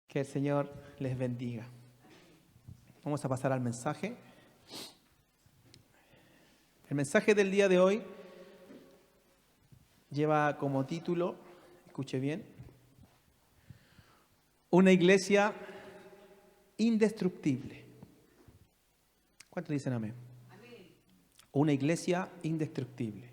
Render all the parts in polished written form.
Que el Señor les bendiga. Vamos a pasar al mensaje. El mensaje del día de hoy lleva como título, escuche bien, una iglesia indestructible. ¿Cuántos dicen amén? Amén. Una iglesia indestructible.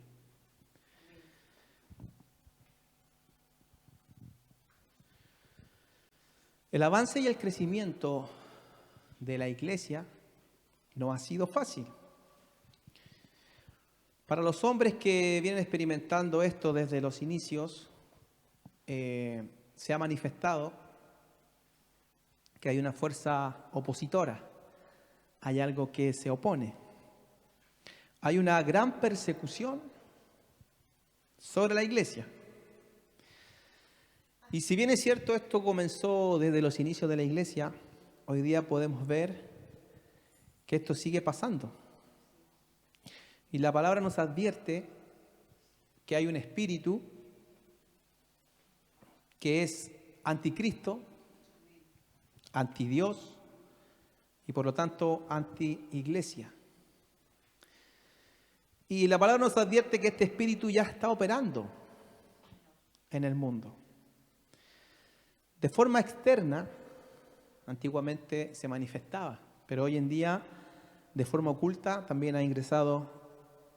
El avance y el crecimiento de la iglesia no ha sido fácil. Para los hombres que vienen experimentando esto desde los inicios, se ha manifestado que hay una fuerza opositora, hay algo que se opone. Hay una gran persecución sobre la iglesia. Y si bien es cierto, esto comenzó desde los inicios de la iglesia, hoy día podemos ver que esto sigue pasando. Y la palabra nos advierte que hay un espíritu que es anticristo, antidios y por lo tanto anti-iglesia. Y la palabra nos advierte que este espíritu ya está operando en el mundo. De forma externa, antiguamente se manifestaba, pero hoy en día, de forma oculta, también ha ingresado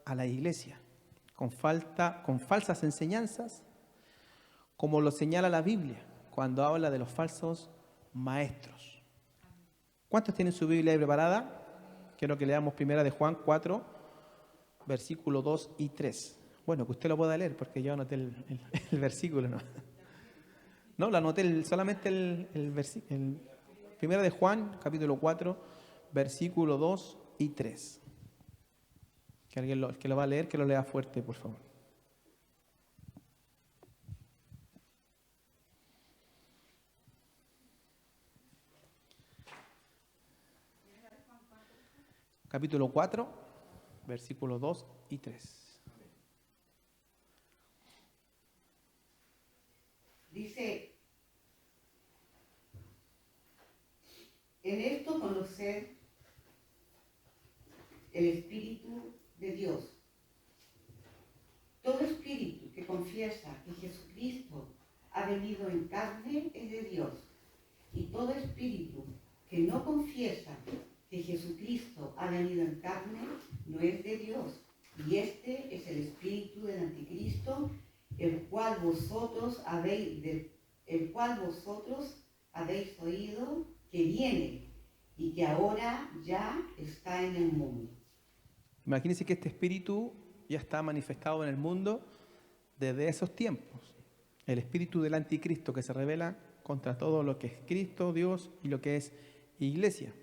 a la iglesia, con falsas enseñanzas, como lo señala la Biblia, cuando habla de los falsos maestros. ¿Cuántos tienen su Biblia ahí preparada? Quiero que leamos primera de Juan 4, versículos 2 y 3. Bueno, que usted lo pueda leer, porque yo anoté el versículo, ¿no? No, lo anoté solamente el versículo. Primera de Juan, capítulo 4, versículo 2 y 3. Que alguien que lo va a leer, que lo lea fuerte, por favor. Capítulo 4, versículos 2 y 3. Dice, en esto conocer el Espíritu de Dios. Todo espíritu que confiesa que Jesucristo ha venido en carne es de Dios. Y todo espíritu que no confiesa que Jesucristo ha venido en carne no es de Dios. Y este es el espíritu del anticristo, el cual vosotros habéis oído que viene y que ahora ya está en el mundo. Imagínense que este espíritu ya está manifestado en el mundo desde esos tiempos. El espíritu del anticristo que se revela contra todo lo que es Cristo, Dios y lo que es iglesia.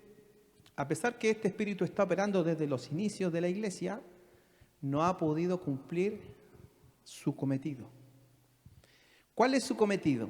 A pesar que este espíritu está operando desde los inicios de la iglesia, no ha podido cumplir su cometido. ¿Cuál es su cometido?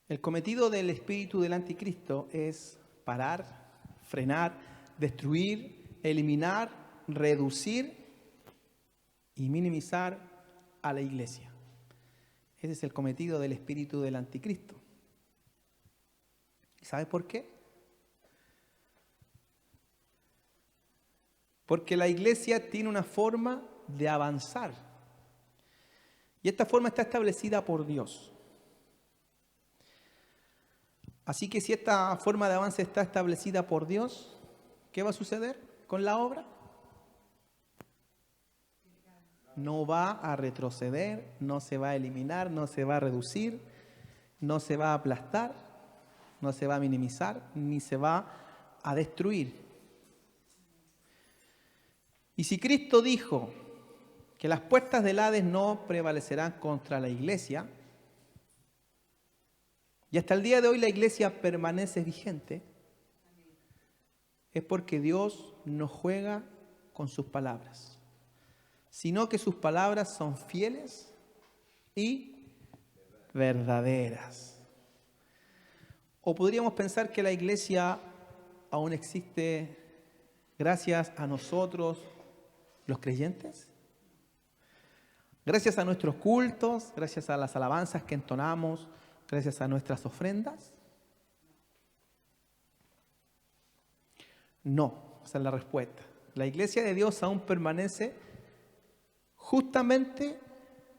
El cometido del espíritu del anticristo es parar, frenar, destruir, eliminar, reducir y minimizar a la iglesia. Ese es el cometido del espíritu del anticristo. ¿Sabe por qué? Porque la iglesia tiene una forma de avanzar. Y esta forma está establecida por Dios. Así que si esta forma de avance está establecida por Dios, ¿qué va a suceder con la obra? No va a retroceder, no se va a eliminar, no se va a reducir, no se va a aplastar, no se va a minimizar, ni se va a destruir. Y si Cristo dijo que las puertas del Hades no prevalecerán contra la iglesia, y hasta el día de hoy la iglesia permanece vigente, es porque Dios no juega con sus palabras, sino que sus palabras son fieles y verdaderas. O podríamos pensar que la iglesia aún existe gracias a nosotros, los creyentes. Gracias a nuestros cultos, gracias a las alabanzas que entonamos, gracias a nuestras ofrendas. No, esa es la respuesta. La iglesia de Dios aún permanece justamente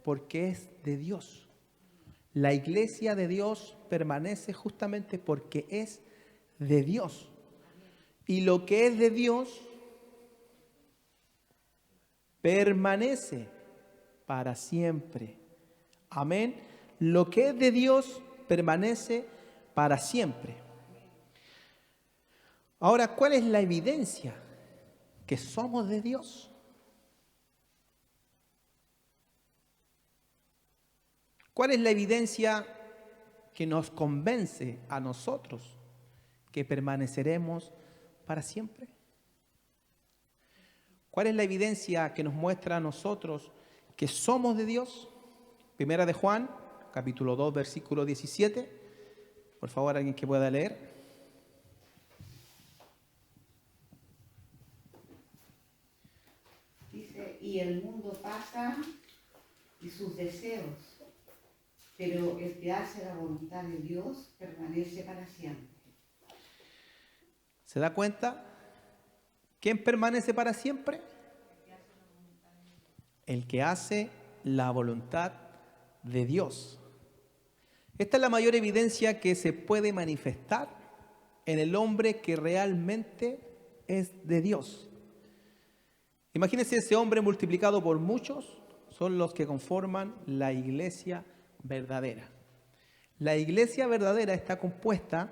porque es de Dios. La iglesia de Dios permanece justamente porque es de Dios. Y lo que es de Dios permanece para siempre. Amén. Lo que es de Dios permanece para siempre. Ahora, ¿cuál es la evidencia que somos de Dios? ¿Cuál es la evidencia que nos convence a nosotros que permaneceremos para siempre? ¿Cuál es la evidencia que nos muestra a nosotros que somos de Dios? Primera de Juan, capítulo 2, versículo 17. Por favor, alguien que pueda leer. Dice, y el mundo pasa y sus deseos, pero el que hace la voluntad de Dios permanece para siempre. ¿Se da cuenta? ¿Quién permanece para siempre? El que hace la voluntad de Dios. Esta es la mayor evidencia que se puede manifestar en el hombre que realmente es de Dios. Imagínense ese hombre multiplicado por muchos, son los que conforman la iglesia verdadera. La iglesia verdadera está compuesta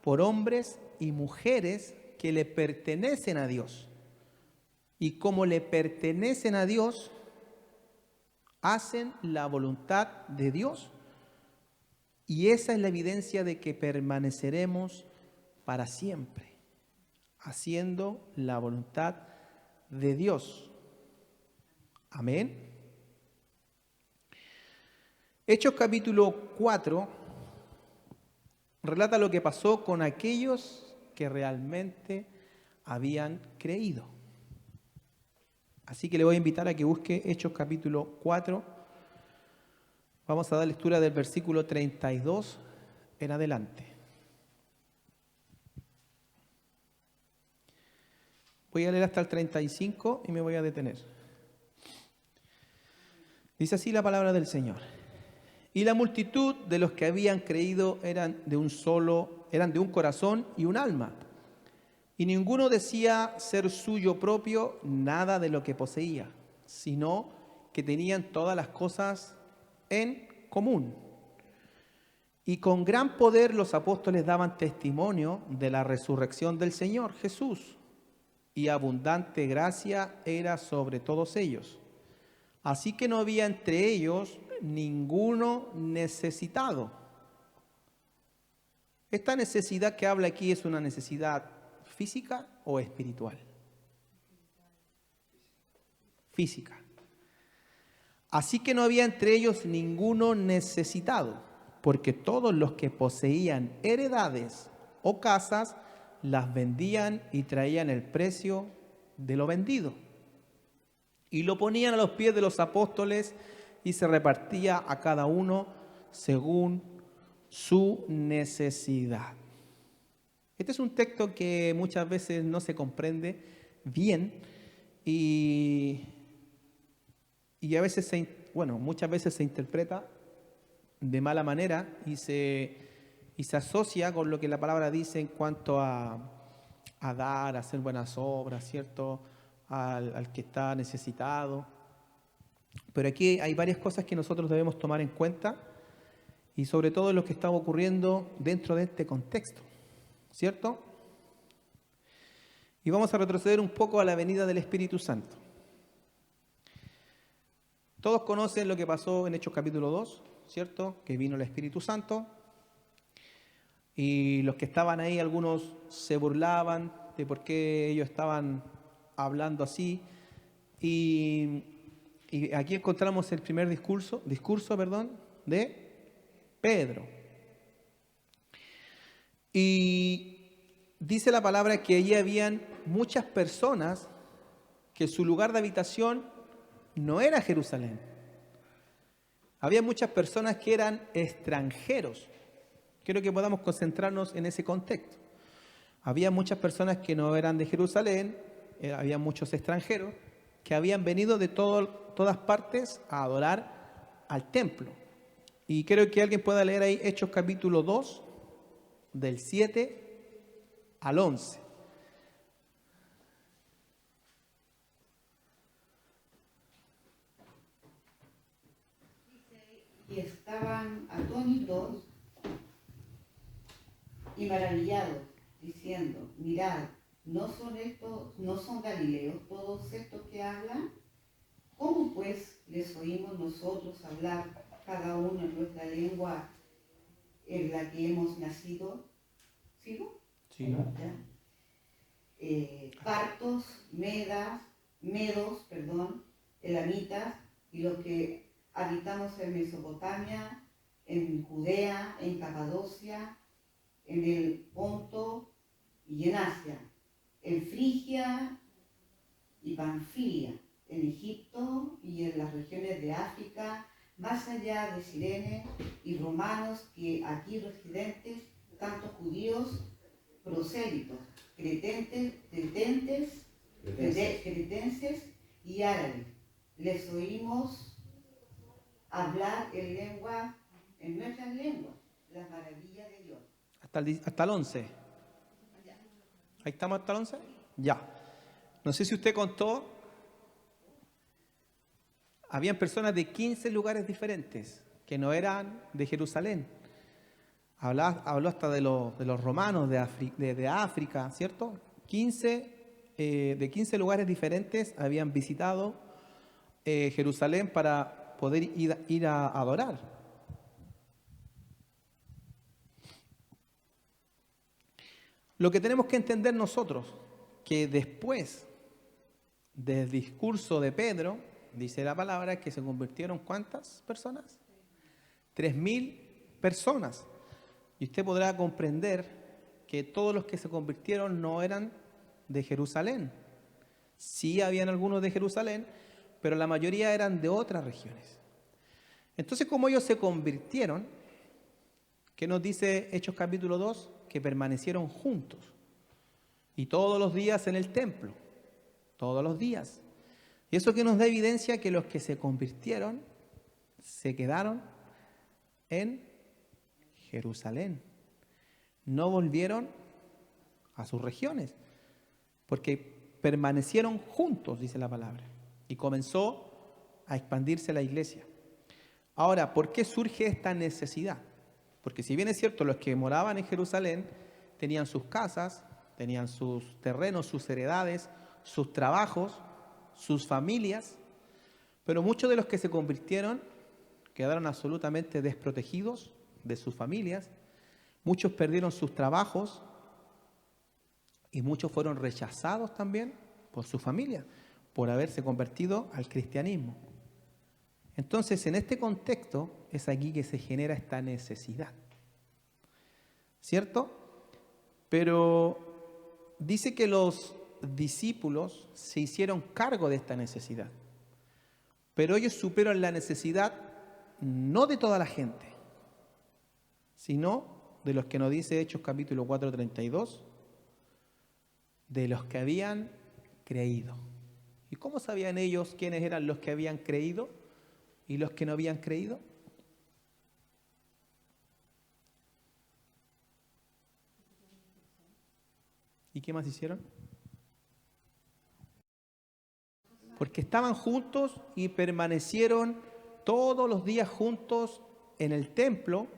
por hombres y mujeres que le pertenecen a Dios. Y como le pertenecen a Dios, hacen la voluntad de Dios. Y esa es la evidencia de que permaneceremos para siempre, haciendo la voluntad de Dios. Amén. Hechos capítulo 4 relata lo que pasó con aquellos que realmente habían creído. Así que le voy a invitar a que busque Hechos capítulo 4. Vamos a dar lectura del versículo 32 en adelante. Voy a leer hasta el 35 y me voy a detener. Dice así la palabra del Señor. Y la multitud de los que habían creído eran de un corazón y un alma. Y ninguno decía ser suyo propio nada de lo que poseía, sino que tenían todas las cosas en común. Y con gran poder los apóstoles daban testimonio de la resurrección del Señor Jesús, y abundante gracia era sobre todos ellos. Así que no había entre ellos ninguno necesitado. Esta necesidad que habla aquí es una necesidad física o espiritual. Física. Así que no había entre ellos ninguno necesitado, porque todos los que poseían heredades o casas las vendían y traían el precio de lo vendido y lo ponían a los pies de los apóstoles, y se repartía a cada uno según su necesidad. Este es un texto que muchas veces no se comprende bien y a veces muchas veces se interpreta de mala manera y se asocia con lo que la palabra dice en cuanto a dar, a hacer buenas obras, ¿cierto? Al que está necesitado. Pero aquí hay varias cosas que nosotros debemos tomar en cuenta, y sobre todo lo que está ocurriendo dentro de este contexto, ¿cierto? Y vamos a retroceder un poco a la venida del Espíritu Santo. Todos conocen lo que pasó en Hechos capítulo 2, ¿cierto? Que vino el Espíritu Santo, y los que estaban ahí, algunos se burlaban de por qué ellos estaban hablando así, y aquí encontramos el primer discurso de Pedro. Y dice la palabra que allí habían muchas personas que su lugar de habitación no era Jerusalén. Había muchas personas que eran extranjeros. Quiero que podamos concentrarnos en ese contexto. Había muchas personas que no eran de Jerusalén, había muchos extranjeros que habían venido de todas partes a adorar al templo. Y quiero que alguien pueda leer ahí Hechos capítulo 2, del 7 al 11. Y estaban atónitos y maravillados, diciendo, mirad, ¿no son galileos todos estos que hablan? ¿Cómo pues les oímos nosotros hablar cada uno en nuestra lengua en la que hemos nacido? ¿Sigo? Sí. ¿Ya? Partos, medos, elamitas, y los que habitamos en Mesopotamia, en Judea, en Capadocia, en el Ponto y en Asia, en Frigia y Panfilia, en Egipto y en las regiones de África, más allá de Cirene, y romanos que aquí residentes, tanto judíos, prosélitos, cretenses y árabes. Les oímos hablar en nuestras lenguas, las maravillas de Dios. Hasta el 11. ¿Ahí estamos hasta el 11? Ya. No sé si usted contó, habían personas de 15 lugares diferentes que no eran de Jerusalén. Habló hasta de los romanos de África, ¿cierto? De 15 lugares diferentes habían visitado Jerusalén para poder ir a adorar. Lo que tenemos que entender nosotros, que después del discurso de Pedro, dice la palabra, que se convirtieron ¿cuántas personas? 3.000 personas. Y usted podrá comprender que todos los que se convirtieron no eran de Jerusalén. Sí habían algunos de Jerusalén, pero la mayoría eran de otras regiones. Entonces, como ellos se convirtieron, ¿qué nos dice Hechos capítulo 2? Que permanecieron juntos. Y todos los días en el templo. Todos los días. Y eso que nos da evidencia que los que se convirtieron se quedaron en Jerusalén. No volvieron a sus regiones, porque permanecieron juntos, dice la palabra, y comenzó a expandirse la iglesia. Ahora, ¿por qué surge esta necesidad? Porque si bien es cierto, los que moraban en Jerusalén tenían sus casas, tenían sus terrenos, sus heredades, sus trabajos, sus familias, pero muchos de los que se convirtieron quedaron absolutamente desprotegidos de sus familias, muchos perdieron sus trabajos y muchos fueron rechazados también por su familia, por haberse convertido al cristianismo. Entonces, en este contexto es aquí que se genera esta necesidad, ¿cierto? Pero dice que los discípulos se hicieron cargo de esta necesidad, pero ellos supieron la necesidad no de toda la gente, sino de los que nos dice Hechos capítulo 4:32, de los que habían creído. ¿Y cómo sabían ellos quiénes eran los que habían creído y los que no habían creído? ¿Y qué más hicieron? Porque estaban juntos y permanecieron todos los días juntos en el templo,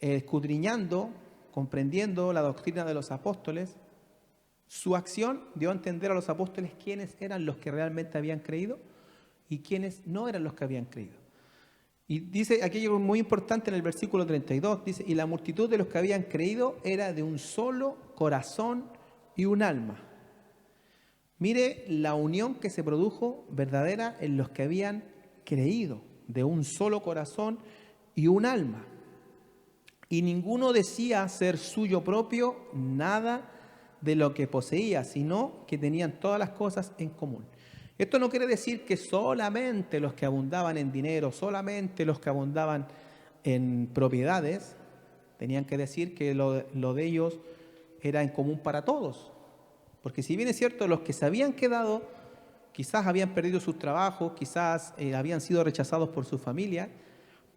escudriñando, comprendiendo la doctrina de los apóstoles. Su acción dio a entender a los apóstoles quiénes eran los que realmente habían creído y quiénes no eran los que habían creído. Y dice aquello muy importante en el versículo 32, dice, y la multitud de los que habían creído era de un solo corazón y un alma. Mire la unión que se produjo verdadera en los que habían creído, de un solo corazón y un alma. Y ninguno decía ser suyo propio nada de lo que poseía, sino que tenían todas las cosas en común. Esto no quiere decir que solamente los que abundaban en dinero, solamente los que abundaban en propiedades, tenían que decir que lo de ellos era en común para todos. Porque si bien es cierto, los que se habían quedado, quizás habían perdido sus trabajos, quizás habían sido rechazados por su familia,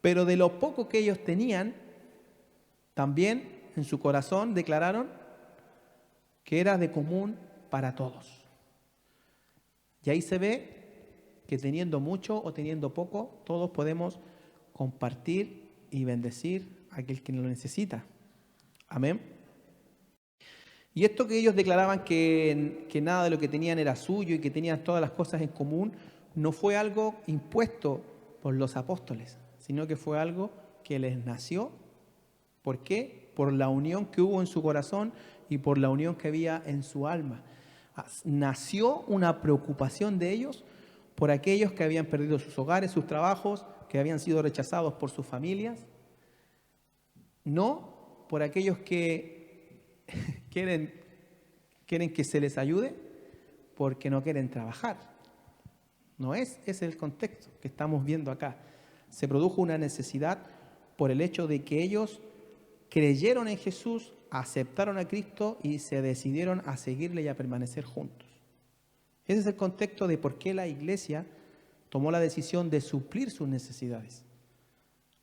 pero de lo poco que ellos tenían, también en su corazón declararon que era de común para todos. Y ahí se ve que teniendo mucho o teniendo poco, todos podemos compartir y bendecir a aquel que lo necesita. Amén. Y esto que ellos declaraban que nada de lo que tenían era suyo y que tenían todas las cosas en común, no fue algo impuesto por los apóstoles, sino que fue algo que les nació. ¿Por qué? Por la unión que hubo en su corazón y por la unión que había en su alma. Nació una preocupación de ellos por aquellos que habían perdido sus hogares, sus trabajos, que habían sido rechazados por sus familias, no por aquellos que quieren que se les ayude porque no quieren trabajar. No es ese el contexto que estamos viendo acá. Se produjo una necesidad por el hecho de que ellos creyeron en Jesús, aceptaron a Cristo y se decidieron a seguirle y a permanecer juntos. Ese es el contexto de por qué la iglesia tomó la decisión de suplir sus necesidades.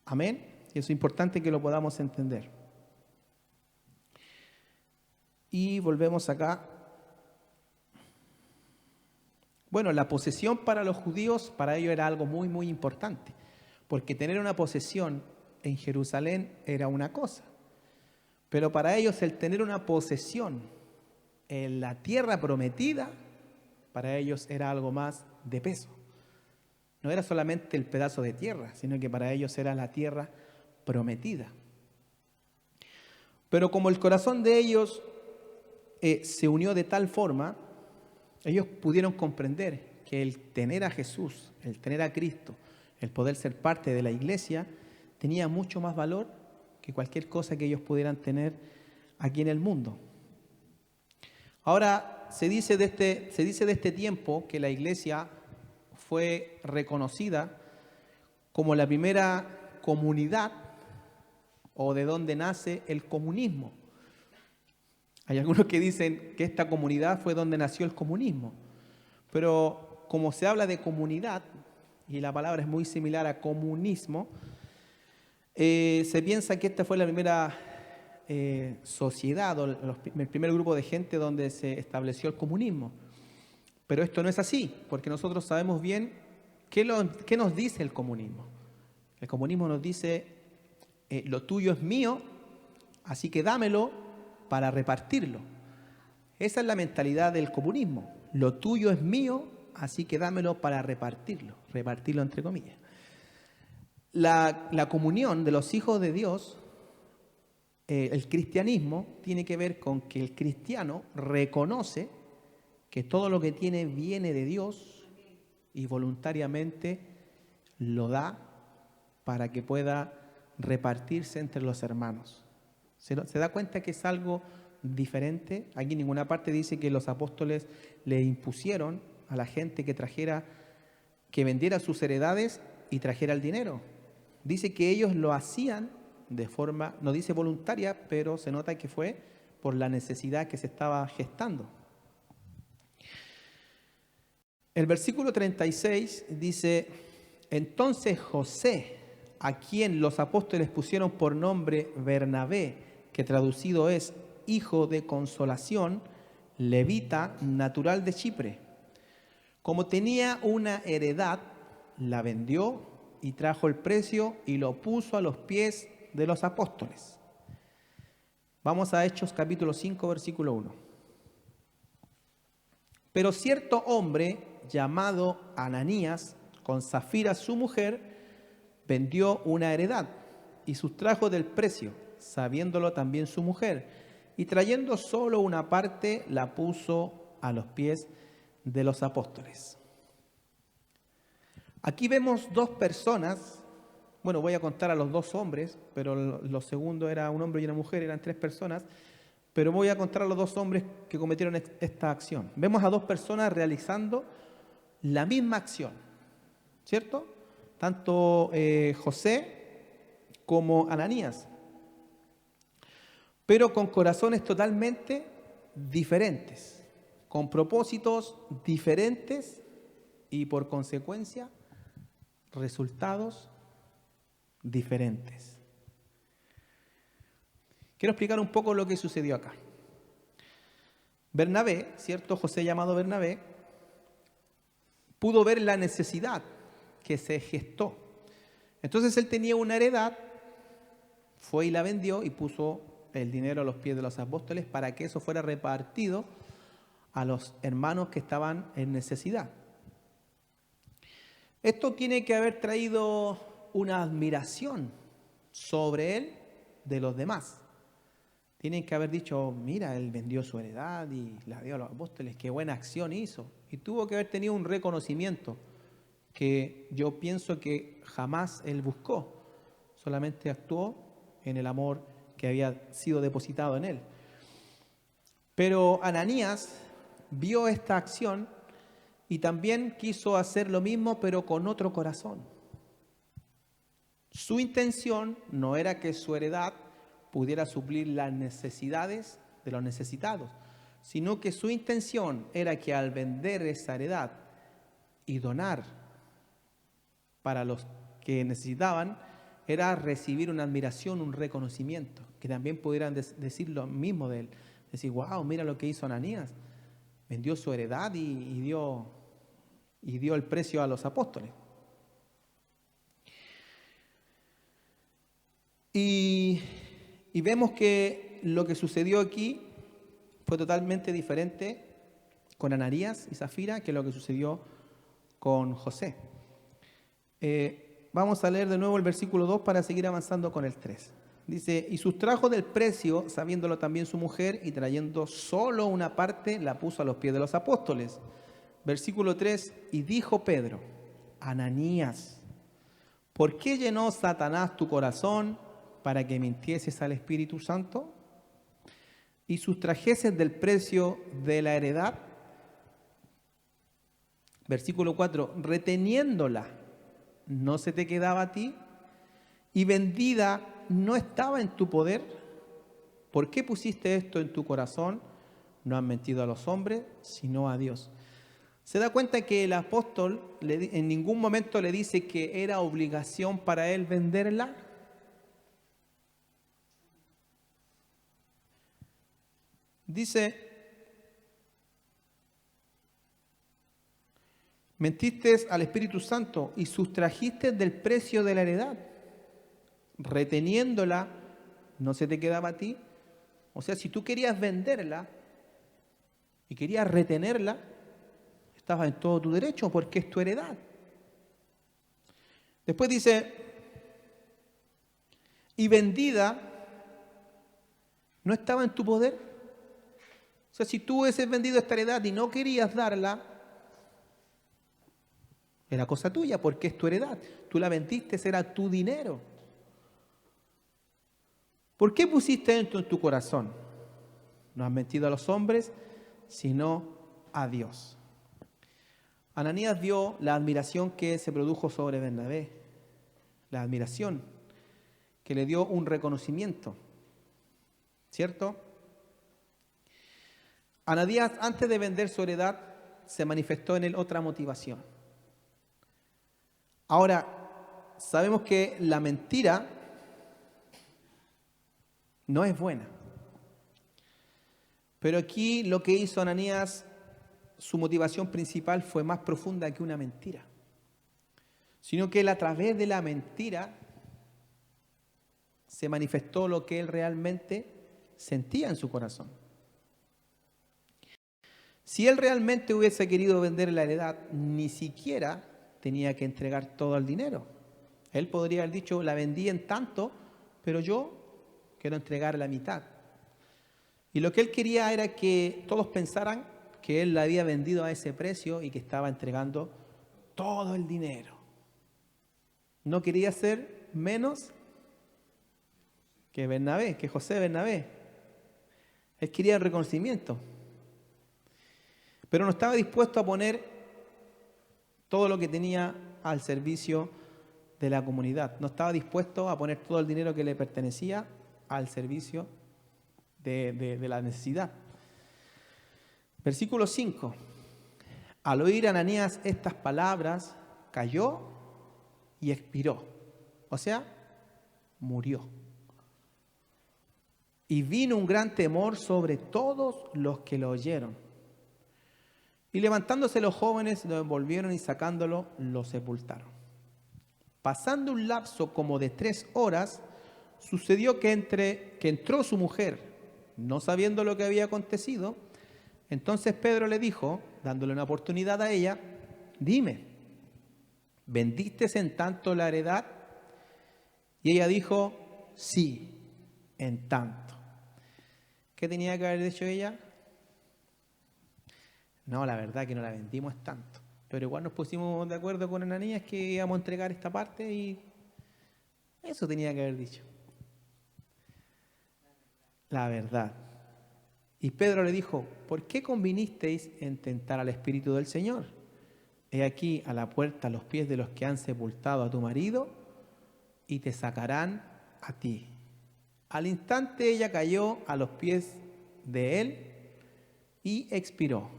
Amén. Y es importante que lo podamos entender. Y volvemos acá. Bueno, la posesión para los judíos, para ellos era algo muy, muy importante. Porque tener una posesión en Jerusalén era una cosa. Pero para ellos el tener una posesión en la tierra prometida, para ellos era algo más de peso. No era solamente el pedazo de tierra, sino que para ellos era la tierra prometida. Pero como el corazón de ellos se unió de tal forma, ellos pudieron comprender que el tener a Jesús, el tener a Cristo, el poder ser parte de la iglesia, tenía mucho más valor que cualquier cosa que ellos pudieran tener aquí en el mundo. Ahora, se dice de este tiempo que la iglesia fue reconocida como la primera comunidad o de donde nace el comunismo. Hay algunos que dicen que esta comunidad fue donde nació el comunismo, pero como se habla de comunidad, y la palabra es muy similar a comunismo, se piensa que esta fue la primera sociedad o el primer grupo de gente donde se estableció el comunismo. Pero esto no es así, porque nosotros sabemos bien qué nos dice el comunismo. El comunismo nos dice, lo tuyo es mío, así que dámelo para repartirlo. Esa es la mentalidad del comunismo. Lo tuyo es mío, así que dámelo para repartirlo entre comillas. La comunión de los hijos de Dios, el cristianismo, tiene que ver con que el cristiano reconoce que todo lo que tiene viene de Dios y voluntariamente lo da para que pueda repartirse entre los hermanos. ¿Se da cuenta que es algo diferente? Aquí en ninguna parte dice que los apóstoles le impusieron a la gente que vendiera sus heredades y trajera el dinero. Dice que ellos lo hacían de forma, no dice voluntaria, pero se nota que fue por la necesidad que se estaba gestando. El versículo 36 dice, entonces José, a quien los apóstoles pusieron por nombre Bernabé, que traducido es hijo de consolación, levita, natural de Chipre, como tenía una heredad, la vendió y trajo el precio y lo puso a los pies de los apóstoles. Vamos a Hechos capítulo 5, versículo 1. Pero cierto hombre llamado Ananías, con Zafira su mujer, vendió una heredad y sustrajo del precio, sabiéndolo también su mujer, y trayendo solo una parte, la puso a los pies de los apóstoles. Aquí vemos dos personas Bueno, voy a contar a los dos hombres, pero lo segundo era un hombre y una mujer, eran 3 personas, pero voy a contar a los 2 hombres que cometieron esta acción. Vemos a 2 personas realizando la misma acción, ¿cierto? Tanto José como Ananías, pero con corazones totalmente diferentes, con propósitos diferentes y por consecuencia resultados diferentes. Quiero explicar un poco lo que sucedió acá. Bernabé, ¿cierto? José llamado Bernabé, pudo ver la necesidad que se gestó. Entonces él tenía una heredad, fue y la vendió y puso el dinero a los pies de los apóstoles para que eso fuera repartido a los hermanos que estaban en necesidad. Esto tiene que haber traído una admiración sobre él de los demás. Tienen que haber dicho, mira, él vendió su heredad y la dio a los apóstoles, qué buena acción hizo. Y tuvo que haber tenido un reconocimiento que yo pienso que jamás él buscó, solamente actuó en el amor que había sido depositado en él. Pero Ananías vio esta acción y también quiso hacer lo mismo, pero con otro corazón. Su intención no era que su heredad pudiera suplir las necesidades de los necesitados, sino que su intención era que al vender esa heredad y donar para los que necesitaban, era recibir una admiración, un reconocimiento, que también pudieran decir lo mismo de él. Decir, wow, mira lo que hizo Ananías, vendió su heredad y dio el precio a los apóstoles. Y vemos que lo que sucedió aquí fue totalmente diferente con Ananías y Zafira que lo que sucedió con José. Vamos a leer de nuevo el versículo 2 para seguir avanzando con el 3. Dice, y sustrajo del precio, sabiéndolo también su mujer, y trayendo solo una parte, la puso a los pies de los apóstoles. Versículo 3, y dijo Pedro, Ananías, ¿por qué llenó Satanás tu corazón para que mintieses al Espíritu Santo y sustrajeses del precio de la heredad? Versículo 4, reteniéndola, ¿no se te quedaba a ti? Y vendida, ¿no estaba en tu poder? ¿Por qué pusiste esto en tu corazón? No has mentido a los hombres, sino a Dios. ¿Se da cuenta que el apóstol en ningún momento le dice que era obligación para él venderla? Dice, mentiste al Espíritu Santo y sustrajiste del precio de la heredad. Reteniéndola, ¿no se te quedaba a ti? O sea, si tú querías venderla y querías retenerla, estabas en todo tu derecho porque es tu heredad. Después dice, y vendida, ¿no estaba en tu poder? O sea, si tú hubieses vendido esta heredad y no querías darla, era cosa tuya porque es tu heredad. Tú la vendiste, era tu dinero. ¿Por qué pusiste esto en tu corazón? No has mentido a los hombres, sino a Dios. Ananías vio la admiración que se produjo sobre Bernabé, la admiración que le dio un reconocimiento, ¿cierto? Ananías, antes de vender su heredad, se manifestó en él otra motivación. Ahora, sabemos que la mentira no es buena. Pero aquí lo que hizo Ananías, su motivación principal fue más profunda que una mentira. Sino que él a través de la mentira se manifestó lo que él realmente sentía en su corazón. Si él realmente hubiese querido vender la heredad, ni siquiera tenía que entregar todo el dinero. Él podría haber dicho, la vendí en tanto, pero yo quiero entregar la mitad. Y lo que él quería era que todos pensaran que él la había vendido a ese precio y que estaba entregando todo el dinero. No quería ser menos que Bernabé, que José Bernabé. Él quería el reconocimiento, pero no estaba dispuesto a poner todo lo que tenía al servicio de la comunidad. No estaba dispuesto a poner todo el dinero que le pertenecía al servicio de la necesidad. Versículo 5. Al oír Ananías estas palabras, cayó y expiró. O sea, murió. Y vino un gran temor sobre todos los que lo oyeron. Y levantándose los jóvenes, lo envolvieron y sacándolo, lo sepultaron. Pasando un lapso como de 3 horas, sucedió que entró su mujer, no sabiendo lo que había acontecido. Entonces Pedro le dijo, dándole una oportunidad a ella, dime, ¿vendiste en tanto la heredad? Y ella dijo, sí, en tanto. ¿Qué tenía que haber dicho ella? No, la verdad que no la vendimos tanto. Pero igual nos pusimos de acuerdo con Ananías que íbamos a entregar esta parte y eso tenía que haber dicho. La verdad. Y Pedro le dijo, ¿por qué convinisteis en tentar al Espíritu del Señor? He aquí a la puerta los pies de los que han sepultado a tu marido y te sacarán a ti. Al instante ella cayó a los pies de él y expiró.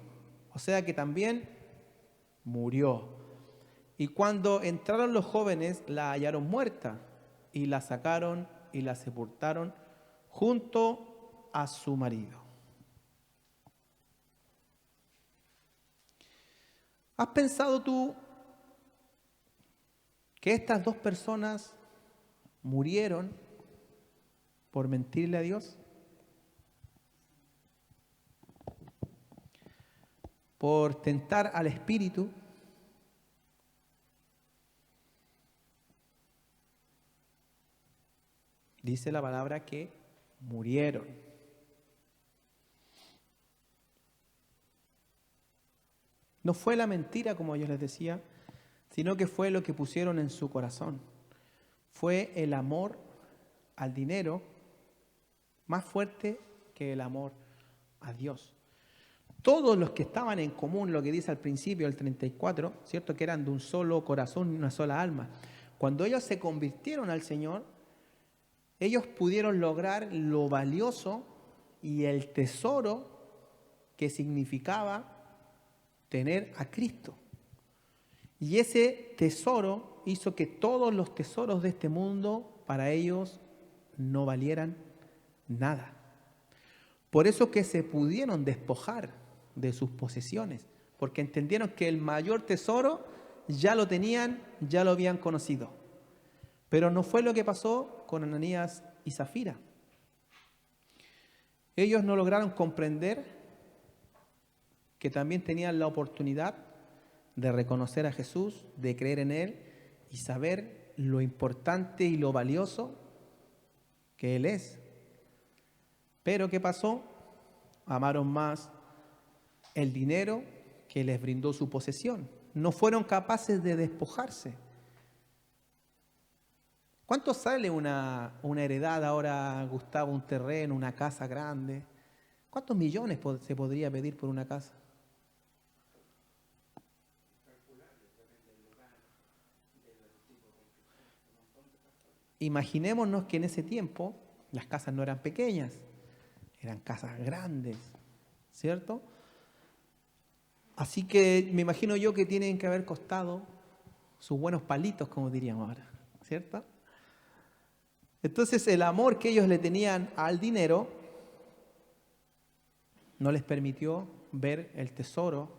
O sea que también murió. Y cuando entraron los jóvenes la hallaron muerta y la sacaron y la sepultaron junto a su marido. ¿Has pensado tú que estas 2 personas murieron por mentirle a Dios? Por tentar al Espíritu. Dice la palabra que murieron. No fue la mentira, como yo les decía, sino que fue lo que pusieron en su corazón. Fue el amor al dinero más fuerte que el amor a Dios. Todos los que estaban en común, lo que dice al principio del 34, ¿cierto? Que eran de un solo corazón y una sola alma. Cuando ellos se convirtieron al Señor, ellos pudieron lograr lo valioso y el tesoro que significaba tener a Cristo. Y ese tesoro hizo que todos los tesoros de este mundo para ellos no valieran nada. Por eso que se pudieron despojar de sus posesiones, porque entendieron que el mayor tesoro ya lo tenían, ya lo habían conocido. Pero no fue lo que pasó con Ananías y Zafira. Ellos no lograron comprender que también tenían la oportunidad de reconocer a Jesús, de creer en Él y saber lo importante y lo valioso que Él es. Pero ¿qué pasó? Amaron más el dinero que les brindó su posesión. No fueron capaces de despojarse. ¿Cuánto sale una heredad ahora, Gustavo, un terreno, una casa grande? ¿Cuántos millones se podría pedir por una casa? Imaginémonos que en ese tiempo las casas no eran pequeñas, eran casas grandes, ¿cierto? Así que me imagino yo que tienen que haber costado sus buenos palitos, como diríamos ahora, ¿cierto? Entonces el amor que ellos le tenían al dinero no les permitió ver el tesoro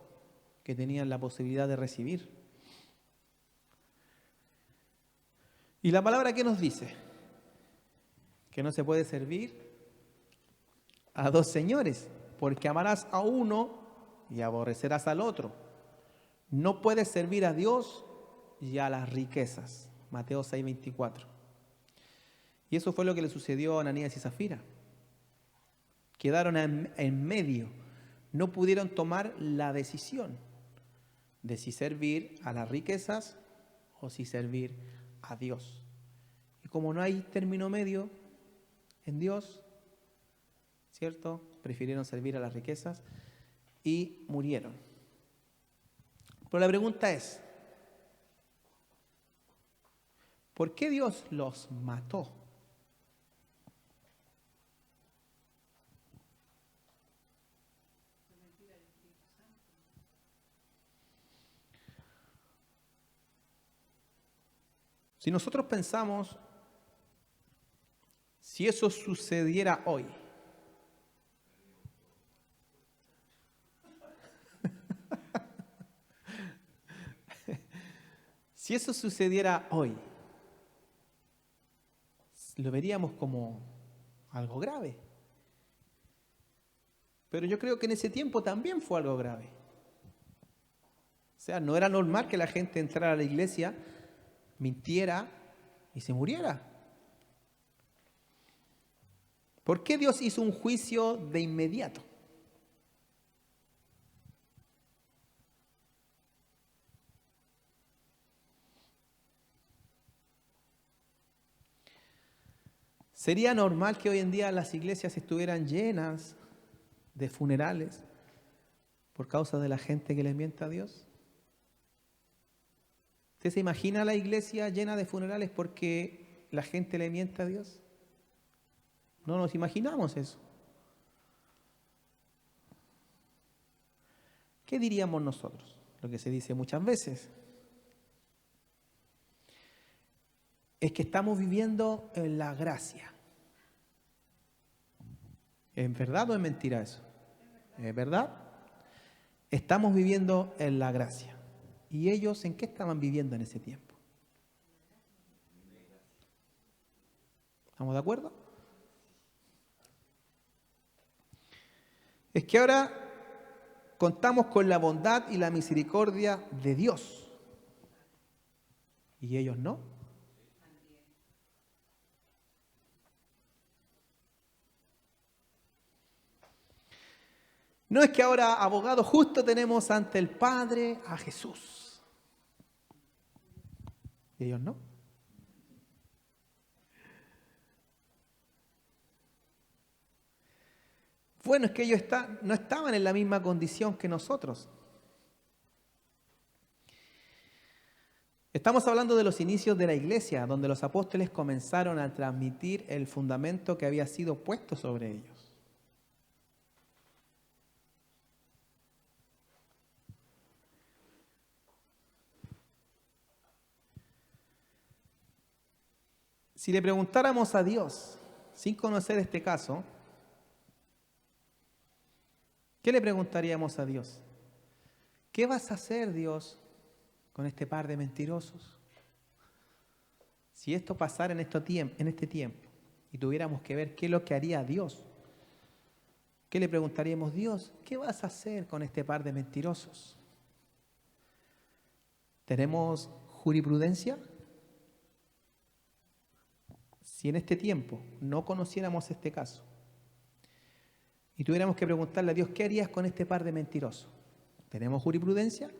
que tenían la posibilidad de recibir. Y la palabra, ¿qué nos dice? Que no se puede servir a 2 señores, porque amarás a uno y aborrecerás al otro. No puedes servir a Dios y a las riquezas. Mateo 6:24. Y eso fue lo que le sucedió a Ananías y Zafira. Quedaron en medio. No pudieron tomar la decisión de si servir a las riquezas o si servir a Dios. como no hay término medio en Dios, ¿cierto? Prefirieron servir a las riquezas y murieron. Pero la pregunta es, ¿por qué Dios los mató? Si nosotros pensamos, si eso sucediera hoy, si eso sucediera hoy, lo veríamos como algo grave. Pero yo creo que en ese tiempo también fue algo grave. O sea, no era normal que la gente entrara a la iglesia, mintiera y se muriera. ¿Por qué Dios hizo un juicio de inmediato? ¿Sería normal que hoy en día las iglesias estuvieran llenas de funerales por causa de la gente que le miente a Dios? ¿Usted se imagina la iglesia llena de funerales porque la gente le miente a Dios? No nos imaginamos eso. ¿Qué diríamos nosotros? Lo que se dice muchas veces es que estamos viviendo en la gracia. ¿Es verdad o es mentira eso? ¿Es verdad? Estamos viviendo en la gracia. ¿Y ellos en qué estaban viviendo en ese tiempo? ¿Estamos de acuerdo? Es que ahora contamos con la bondad y la misericordia de Dios. ¿Y ellos no? No es que ahora, abogado justo, tenemos ante el Padre a Jesús. ¿Y ellos no? Bueno, es que ellos no estaban en la misma condición que nosotros. Estamos hablando de los inicios de la iglesia, donde los apóstoles comenzaron a transmitir el fundamento que había sido puesto sobre ellos. Si le preguntáramos a Dios, sin conocer este caso, ¿qué le preguntaríamos a Dios? ¿Qué vas a hacer, Dios, con este par de mentirosos? Si esto pasara en este tiempo y tuviéramos que ver qué es lo que haría Dios, ¿qué le preguntaríamos? Dios, ¿qué vas a hacer con este par de mentirosos? ¿Tenemos jurisprudencia? Si en este tiempo no conociéramos este caso y tuviéramos que preguntarle a Dios, ¿qué harías con este par de mentirosos? ¿Tenemos jurisprudencia?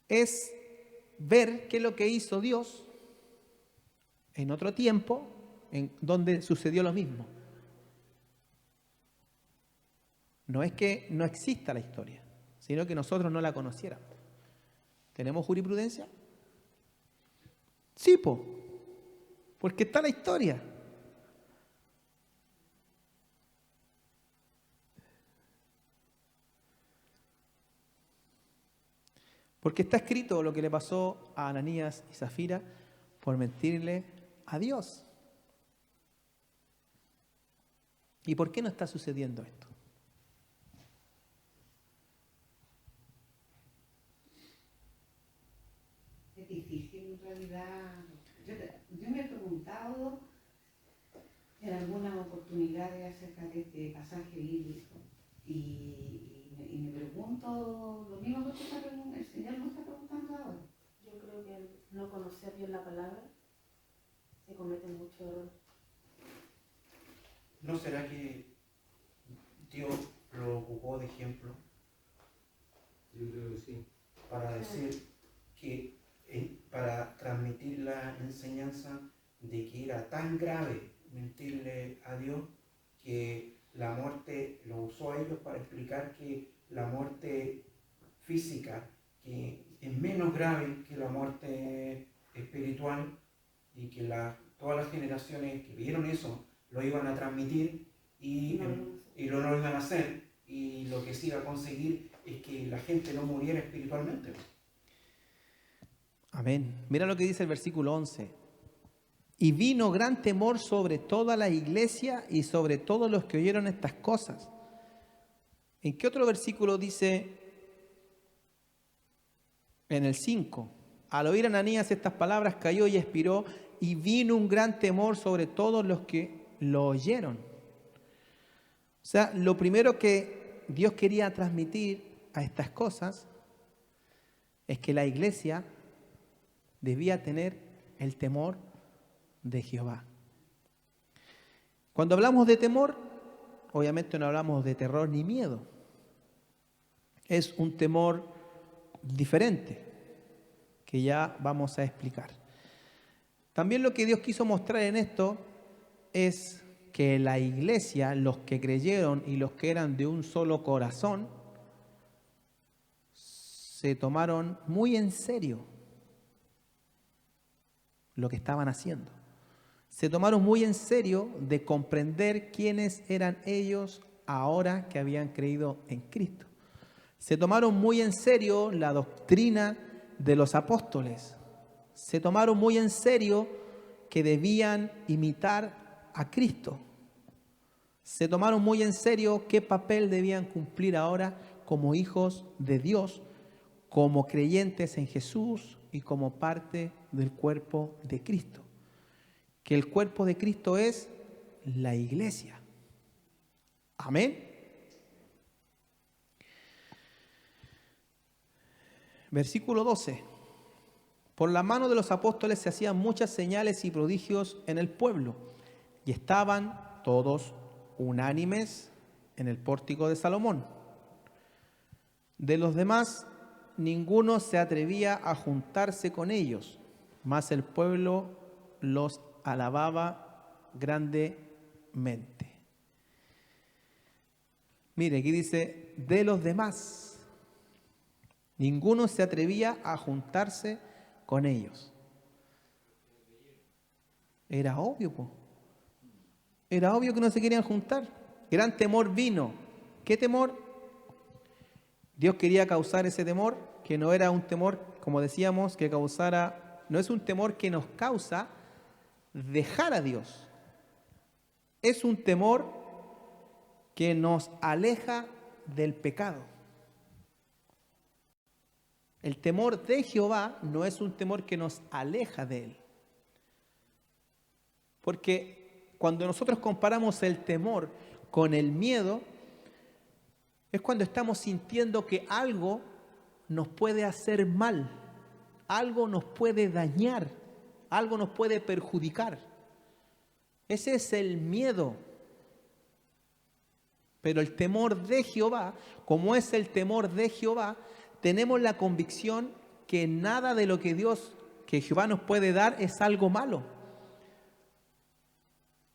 Es ver qué es lo que hizo Dios en otro tiempo en donde sucedió lo mismo. No es que no exista la historia, sino que nosotros no la conociéramos. ¿Tenemos jurisprudencia? Sí, porque está la historia. Porque está escrito lo que le pasó a Ananías y Zafira por mentirle a Dios. ¿Y por qué no está sucediendo esto? Es difícil en realidad. Yo me he preguntado en algunas oportunidades acerca de este pasaje bíblico y me pregunto lo mismo que el Señor nos está preguntando ahora. Yo creo que al no conocer bien la palabra se cometen muchos errores. ¿No será que Dios lo ocupó de ejemplo? Yo creo que sí. Para decir que, para transmitir la enseñanza de que era tan grave mentirle a Dios que la muerte lo usó a ellos para explicar que la muerte física que es menos grave que la muerte espiritual y que todas las generaciones que vieron eso lo iban a transmitir y no lo iban a hacer, y lo que se iba a conseguir es que la gente no muriera espiritualmente. Amén. Mira lo que dice el versículo 11. Y vino gran temor sobre toda la iglesia y sobre todos los que oyeron estas cosas. ¿En qué otro versículo dice? En el 5. Al oír Ananías estas palabras cayó y expiró, y vino un gran temor sobre todos los que lo oyeron. O sea, lo primero que Dios quería transmitir a estas cosas es que la iglesia debía tener el temor de Jehová. Cuando hablamos de temor, obviamente no hablamos de terror ni miedo. Es un temor diferente que ya vamos a explicar. También lo que Dios quiso mostrar en esto es que la iglesia, los que creyeron y los que eran de un solo corazón, se tomaron muy en serio lo que estaban haciendo. Se tomaron muy en serio de comprender quiénes eran ellos ahora que habían creído en Cristo. Se tomaron muy en serio la doctrina de los apóstoles. Se tomaron muy en serio que debían imitar a Cristo. Se tomaron muy en serio qué papel debían cumplir ahora como hijos de Dios, como creyentes en Jesús y como parte del cuerpo de Cristo. Que el cuerpo de Cristo es la iglesia. Amén. Versículo 12. Por la mano de los apóstoles se hacían muchas señales y prodigios en el pueblo, y estaban todos unánimes en el pórtico de Salomón. De los demás, ninguno se atrevía a juntarse con ellos, mas el pueblo los alababa grandemente. Mire, aquí dice, de los demás, ninguno se atrevía a juntarse con ellos. Era obvio, po. Era obvio que no se querían juntar. Gran temor vino. ¿Qué temor? Dios quería causar ese temor, que no era un temor, como decíamos, que causara, no es un temor que nos causa dejar a Dios. Es un temor que nos aleja del pecado. El temor de Jehová no es un temor que nos aleja de Él. Porque cuando nosotros comparamos el temor con el miedo, es cuando estamos sintiendo que algo nos puede hacer mal, algo nos puede dañar, algo nos puede perjudicar. Ese es el miedo. Pero el temor de Jehová, como es el temor de Jehová, tenemos la convicción que nada de lo que Jehová nos puede dar es algo malo,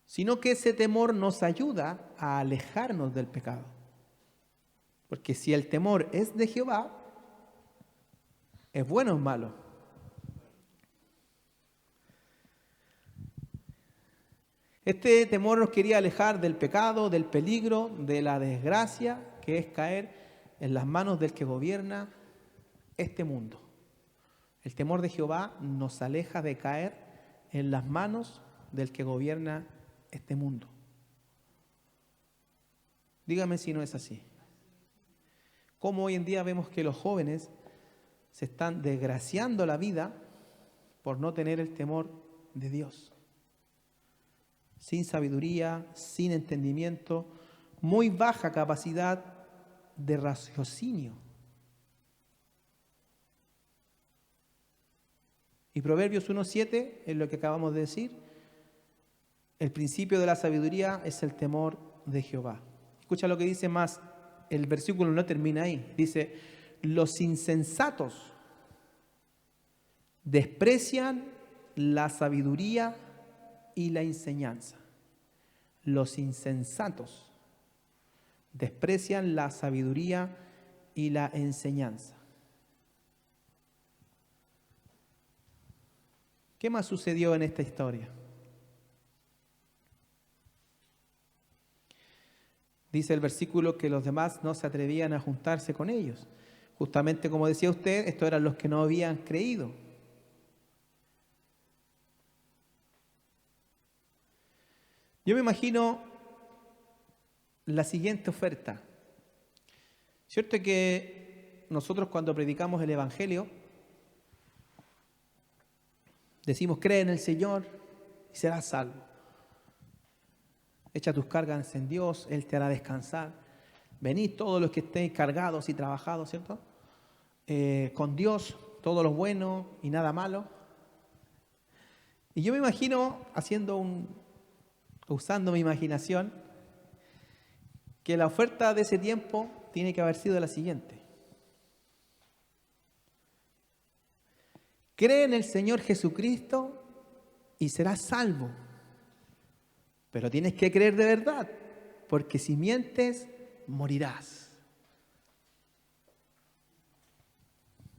sino que ese temor nos ayuda a alejarnos del pecado. Porque si el temor es de Jehová, ¿es bueno o es malo? Este temor nos quería alejar del pecado, del peligro, de la desgracia, que es caer en las manos del que gobierna este mundo. El temor de Jehová nos aleja de caer en las manos del que gobierna este mundo. Dígame si no es así. Cómo hoy en día vemos que los jóvenes se están desgraciando la vida por no tener el temor de Dios. Sin sabiduría, sin entendimiento, muy baja capacidad de raciocinio. Y Proverbios 1:7 es lo que acabamos de decir. El principio de la sabiduría es el temor de Jehová. Escucha lo que dice más. El versículo no termina ahí. Dice, los insensatos desprecian la sabiduría y la enseñanza. Los insensatos desprecian la sabiduría y la enseñanza. ¿Qué más sucedió en esta historia? Dice el versículo que los demás no se atrevían a juntarse con ellos. Justamente como decía usted, estos eran los que no habían creído. Yo me imagino la siguiente oferta. Cierto que nosotros cuando predicamos el Evangelio, decimos, cree en el Señor y serás salvo. Echa tus cargas en Dios, Él te hará descansar. Venid todos los que estéis cargados y trabajados, ¿cierto? Con Dios, todo lo bueno y nada malo. Y yo me imagino usando mi imaginación, que la oferta de ese tiempo tiene que haber sido la siguiente. Cree en el Señor Jesucristo y serás salvo. Pero tienes que creer de verdad, porque si mientes, morirás.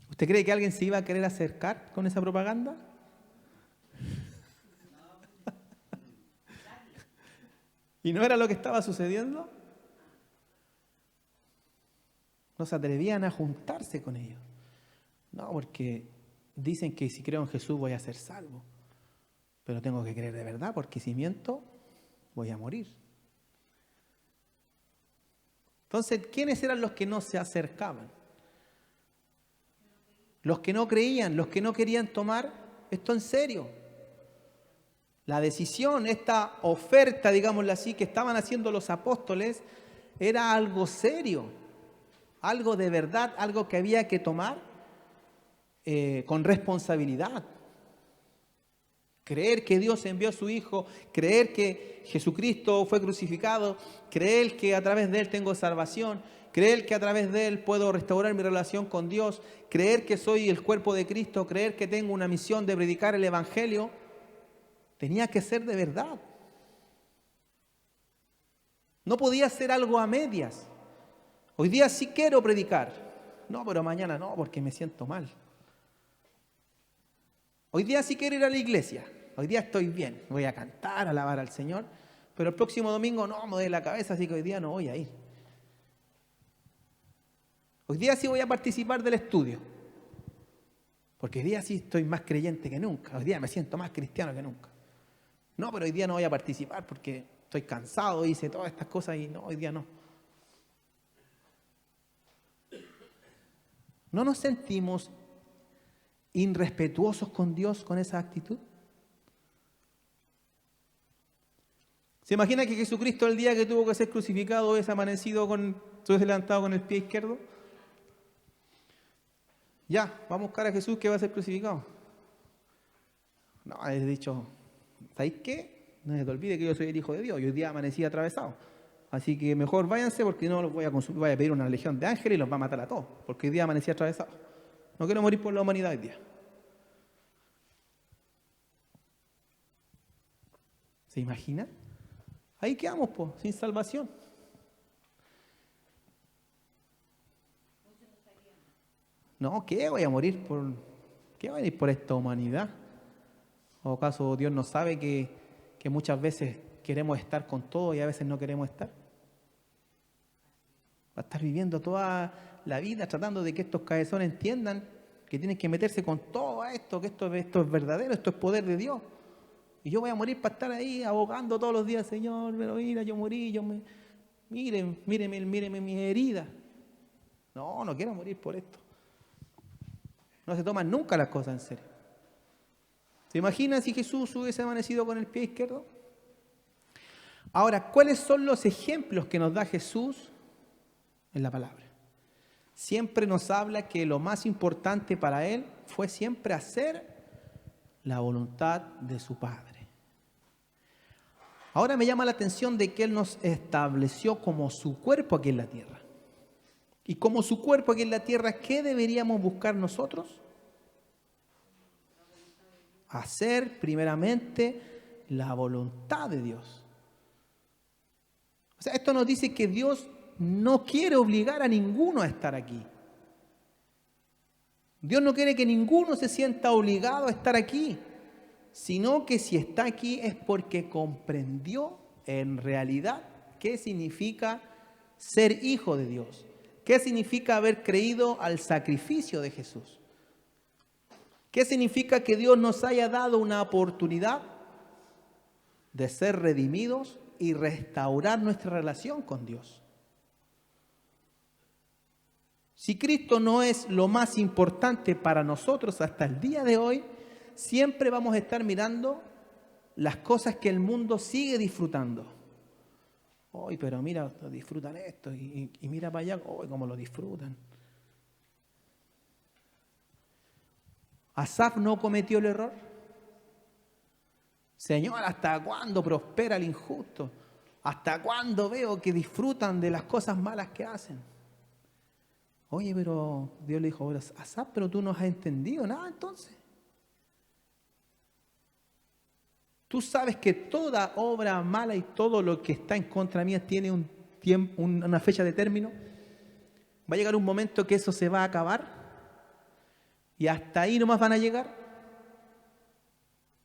¿Usted cree que alguien se iba a querer acercar con esa propaganda? ¿Y no era lo que estaba sucediendo? No se atrevían a juntarse con ellos. No, porque dicen que si creo en Jesús voy a ser salvo. Pero tengo que creer de verdad, porque si miento, voy a morir. Entonces, ¿quiénes eran los que no se acercaban? Los que no creían, los que no querían tomar esto en serio. La decisión, esta oferta, digámoslo así, que estaban haciendo los apóstoles, era algo serio, algo de verdad, algo que había que tomar con responsabilidad. Creer que Dios envió a su Hijo, creer que Jesucristo fue crucificado, creer que a través de Él tengo salvación, creer que a través de Él puedo restaurar mi relación con Dios, creer que soy el cuerpo de Cristo, creer que tengo una misión de predicar el Evangelio, tenía que ser de verdad. No podía ser algo a medias. Hoy día sí quiero predicar. No, pero mañana no, porque me siento mal. Hoy día sí quiero ir a la iglesia. Hoy día estoy bien. Voy a cantar, alabar al Señor. Pero el próximo domingo no, me duele la cabeza, así que hoy día no voy a ir. Hoy día sí voy a participar del estudio. Porque hoy día sí estoy más creyente que nunca. Hoy día me siento más cristiano que nunca. No, pero hoy día no voy a participar porque estoy cansado, hice todas estas cosas y no, hoy día no. ¿No nos sentimos irrespetuosos con Dios con esa actitud? ¿Se imagina que Jesucristo el día que tuvo que ser crucificado hubiese amanecido hubiese levantado con el pie izquierdo? Ya, vamos a buscar a Jesús que va a ser crucificado. No, he dicho, ¿sabéis qué? No se te olvide que yo soy el Hijo de Dios y hoy día amanecí atravesado. Así que mejor váyanse porque no los voy a pedir una legión de ángeles y los va a matar a todos. Porque hoy día amanecí atravesado. No quiero morir por la humanidad hoy día. ¿Se imagina? Ahí quedamos, sin salvación. No, ¿qué voy a morir por? ¿Qué voy a morir por esta humanidad? ¿O acaso Dios no sabe que muchas veces queremos estar con todo y a veces no queremos estar? Va a estar viviendo toda la vida tratando de que estos cabezones entiendan que tienen que meterse con todo esto, que esto es verdadero, esto es poder de Dios. Y yo voy a morir para estar ahí abogando todos los días, Señor, pero mira, yo morí, míreme mis heridas. No quiero morir por esto. No se toman nunca las cosas en serio. ¿Se imaginan si Jesús hubiese amanecido con el pie izquierdo? Ahora, ¿cuáles son los ejemplos que nos da Jesús en la palabra? Siempre nos habla que lo más importante para Él fue siempre hacer la voluntad de su Padre. Ahora me llama la atención de que Él nos estableció como su cuerpo aquí en la tierra. Y como su cuerpo aquí en la tierra, ¿qué deberíamos buscar nosotros? Hacer primeramente la voluntad de Dios. O sea, esto nos dice que Dios no quiere obligar a ninguno a estar aquí. Dios no quiere que ninguno se sienta obligado a estar aquí, sino que si está aquí es porque comprendió en realidad qué significa ser hijo de Dios, qué significa haber creído al sacrificio de Jesús, qué significa que Dios nos haya dado una oportunidad de ser redimidos y restaurar nuestra relación con Dios. Si Cristo no es lo más importante para nosotros hasta el día de hoy, siempre vamos a estar mirando las cosas que el mundo sigue disfrutando. Hoy, pero mira, disfrutan esto y mira para allá, hoy cómo lo disfrutan. Asaf no cometió el error. Señor, ¿hasta cuándo prospera el injusto? ¿Hasta cuándo veo que disfrutan de las cosas malas que hacen? Oye, pero Dios le dijo, Asaf, pero tú no has entendido nada entonces. Tú sabes que toda obra mala y todo lo que está en contra mía tiene un tiempo, una fecha de término. Va a llegar un momento que eso se va a acabar y hasta ahí nomás van a llegar.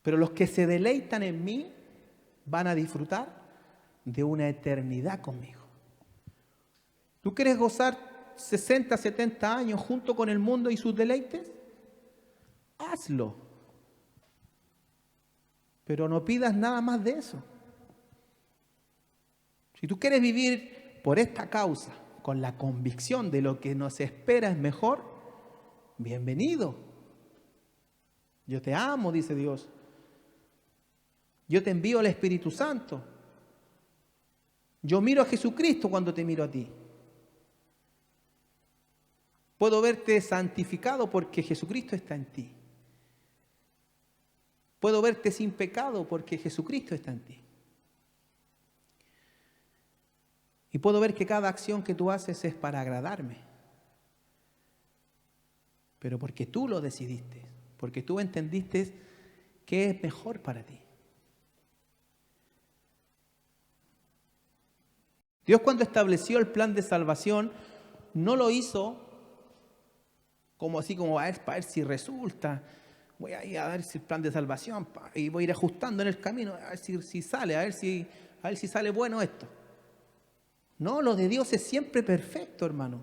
Pero los que se deleitan en mí van a disfrutar de una eternidad conmigo. ¿Tú quieres gozar 60, 70 años junto con el mundo y sus deleites? Hazlo. Pero no pidas nada más de eso. Si tú quieres vivir por esta causa, con la convicción de lo que nos espera es mejor, bienvenido. Yo te amo, dice Dios. Yo te envío al Espíritu Santo. Yo miro a Jesucristo cuando te miro a ti. Puedo verte santificado porque Jesucristo está en ti. Puedo verte sin pecado porque Jesucristo está en ti. Y puedo ver que cada acción que tú haces es para agradarme. Pero porque tú lo decidiste, porque tú entendiste qué es mejor para ti. Dios, cuando estableció el plan de salvación, no lo hizo como así, como a ver si resulta. Voy a ir a ver si el plan de salvación y voy a ir ajustando en el camino, a ver si sale, a ver si sale bueno esto. No, lo de Dios es siempre perfecto, hermanos.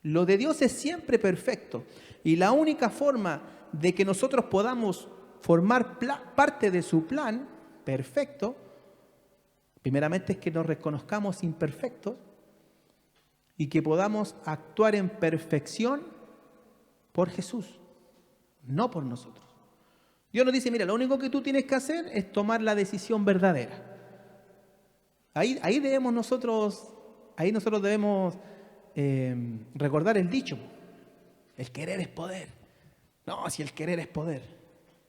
Lo de Dios es siempre perfecto. Y la única forma de que nosotros podamos formar parte de su plan perfecto, primeramente es que nos reconozcamos imperfectos y que podamos actuar en perfección por Jesús, no por nosotros. Dios nos dice, mira, lo único que tú tienes que hacer es tomar la decisión verdadera. Ahí nosotros debemos recordar el dicho, el querer es poder. No, si el querer es poder.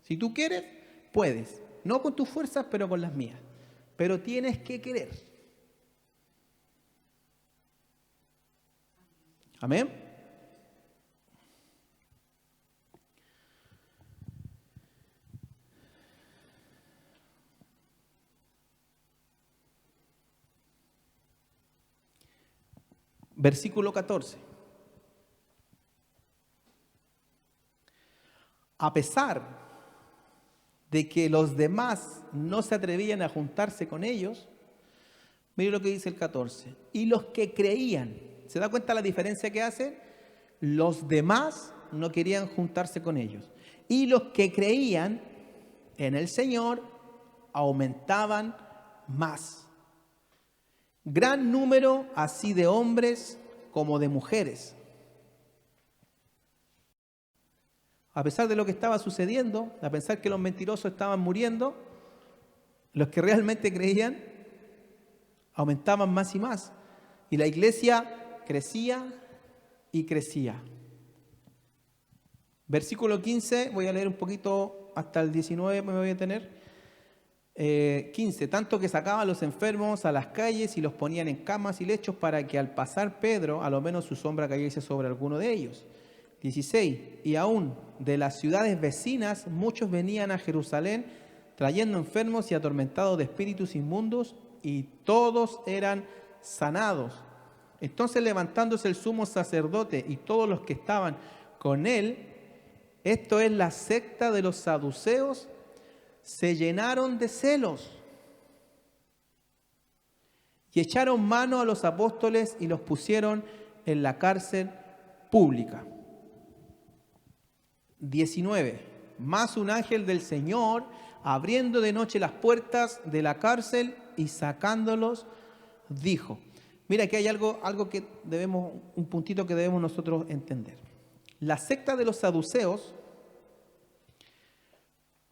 Si tú quieres, puedes. No con tus fuerzas, pero con las mías. Pero tienes que querer. Amén. Versículo 14. A pesar de que los demás no se atrevían a juntarse con ellos, mire lo que dice el 14. Y los que creían, ¿se da cuenta la diferencia que hace? Los demás no querían juntarse con ellos. Y los que creían en el Señor aumentaban más. Gran número así de hombres como de mujeres. A pesar de lo que estaba sucediendo, a pesar que los mentirosos estaban muriendo, los que realmente creían aumentaban más y más. Y la iglesia crecía y crecía. Versículo 15, voy a leer un poquito hasta el 19, me voy a detener. 15. Tanto que sacaban a los enfermos a las calles y los ponían en camas y lechos para que al pasar Pedro, a lo menos su sombra cayese sobre alguno de ellos. 16. Y aún de las ciudades vecinas muchos venían a Jerusalén trayendo enfermos y atormentados de espíritus inmundos, y todos eran sanados. Entonces, levantándose el sumo sacerdote y todos los que estaban con él, esto es la secta de los saduceos, se llenaron de celos y echaron mano a los apóstoles y los pusieron en la cárcel pública. 19. Mas un ángel del Señor, abriendo de noche las puertas de la cárcel y sacándolos, dijo. Mira, que hay algo que debemos, un puntito que debemos nosotros entender. La secta de los saduceos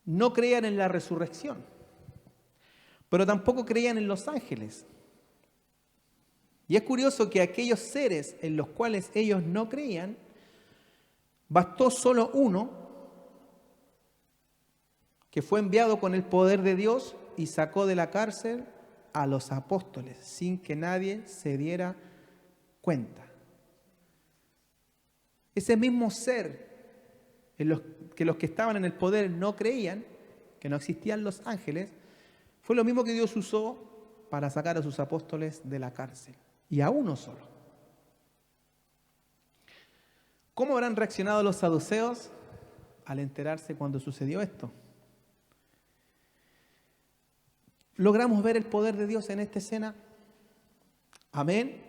no creían en la resurrección, pero tampoco creían en los ángeles. Y es curioso que aquellos seres en los cuales ellos no creían, bastó solo uno que fue enviado con el poder de Dios y sacó de la cárcel a los apóstoles sin que nadie se diera cuenta. Ese mismo ser en los que estaban en el poder no creían, que no existían los ángeles, fue lo mismo que Dios usó para sacar a sus apóstoles de la cárcel, y a uno solo. ¿Cómo habrán reaccionado los saduceos al enterarse cuando sucedió esto? ¿Logramos ver el poder de Dios en esta escena? Amén.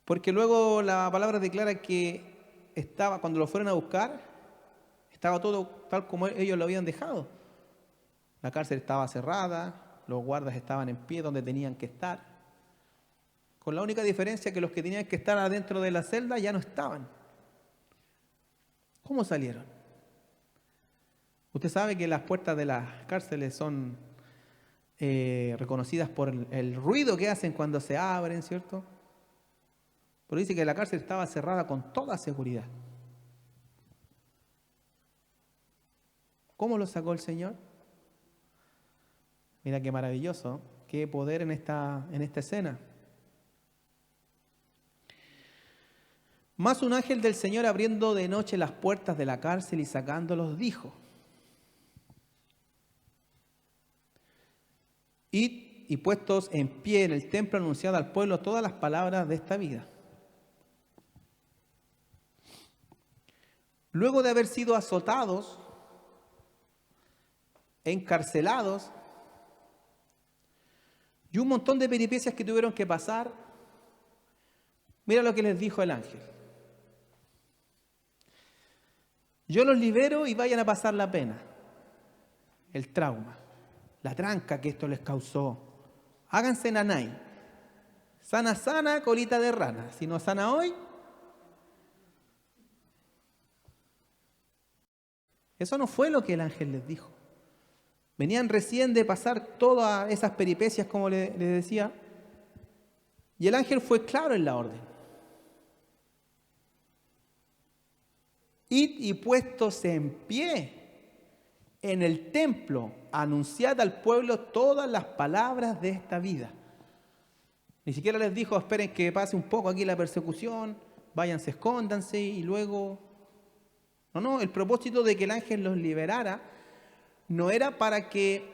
Porque luego la palabra declara que cuando lo fueron a buscar, estaba todo tal como ellos lo habían dejado. La cárcel estaba cerrada, los guardas estaban en pie donde tenían que estar, con la única diferencia que los que tenían que estar adentro de la celda ya no estaban. ¿Cómo salieron? Usted sabe que las puertas de las cárceles son reconocidas por el ruido que hacen cuando se abren, ¿cierto? Pero dice que la cárcel estaba cerrada con toda seguridad. ¿Cómo lo sacó el Señor? Mira qué maravilloso, qué poder en esta escena. Más un ángel del Señor, abriendo de noche las puertas de la cárcel y sacándolos, dijo: Id y puestos en pie en el templo, anunciad al pueblo todas las palabras de esta vida. Luego de haber sido azotados, encarcelados y un montón de peripecias que tuvieron que pasar, mira lo que les dijo el ángel: yo los libero y vayan a pasar la pena, el trauma, la tranca que esto les causó. Háganse nanay. Sana, sana, colita de rana. Si no sana hoy, eso no fue lo que el ángel les dijo. Venían recién de pasar todas esas peripecias, como le decía, y el ángel fue claro en la orden. Id y puestos en pie en el templo, anunciad al pueblo todas las palabras de esta vida. Ni siquiera les dijo: esperen que pase un poco aquí la persecución, váyanse, escóndanse y luego... No, el propósito de que el ángel los liberara no era para que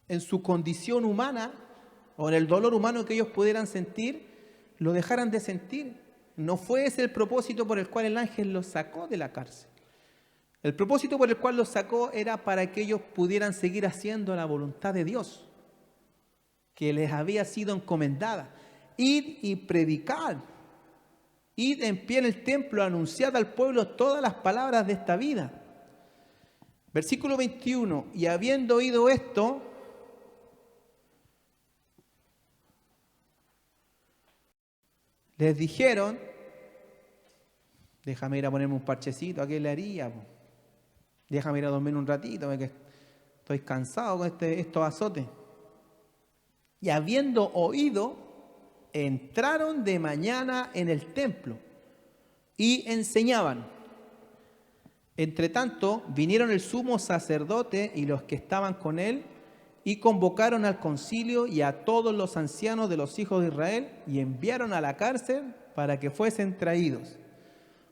en su condición humana o en el dolor humano que ellos pudieran sentir, lo dejaran de sentir. No fue ese el propósito por el cual el ángel los sacó de la cárcel. El propósito por el cual los sacó era para que ellos pudieran seguir haciendo la voluntad de Dios, que les había sido encomendada. Ir y predicar. Id en pie en el templo, anunciad al pueblo todas las palabras de esta vida. Versículo 21. Y habiendo oído esto, les dijeron: déjame ir a ponerme un parchecito, ¿a qué le haría? Déjame ir a dormir un ratito, porque estoy cansado con estos azotes. Y habiendo oído, entraron de mañana en el templo y enseñaban. Entre tanto, vinieron el sumo sacerdote y los que estaban con él, y convocaron al concilio y a todos los ancianos de los hijos de Israel, y enviaron a la cárcel para que fuesen traídos.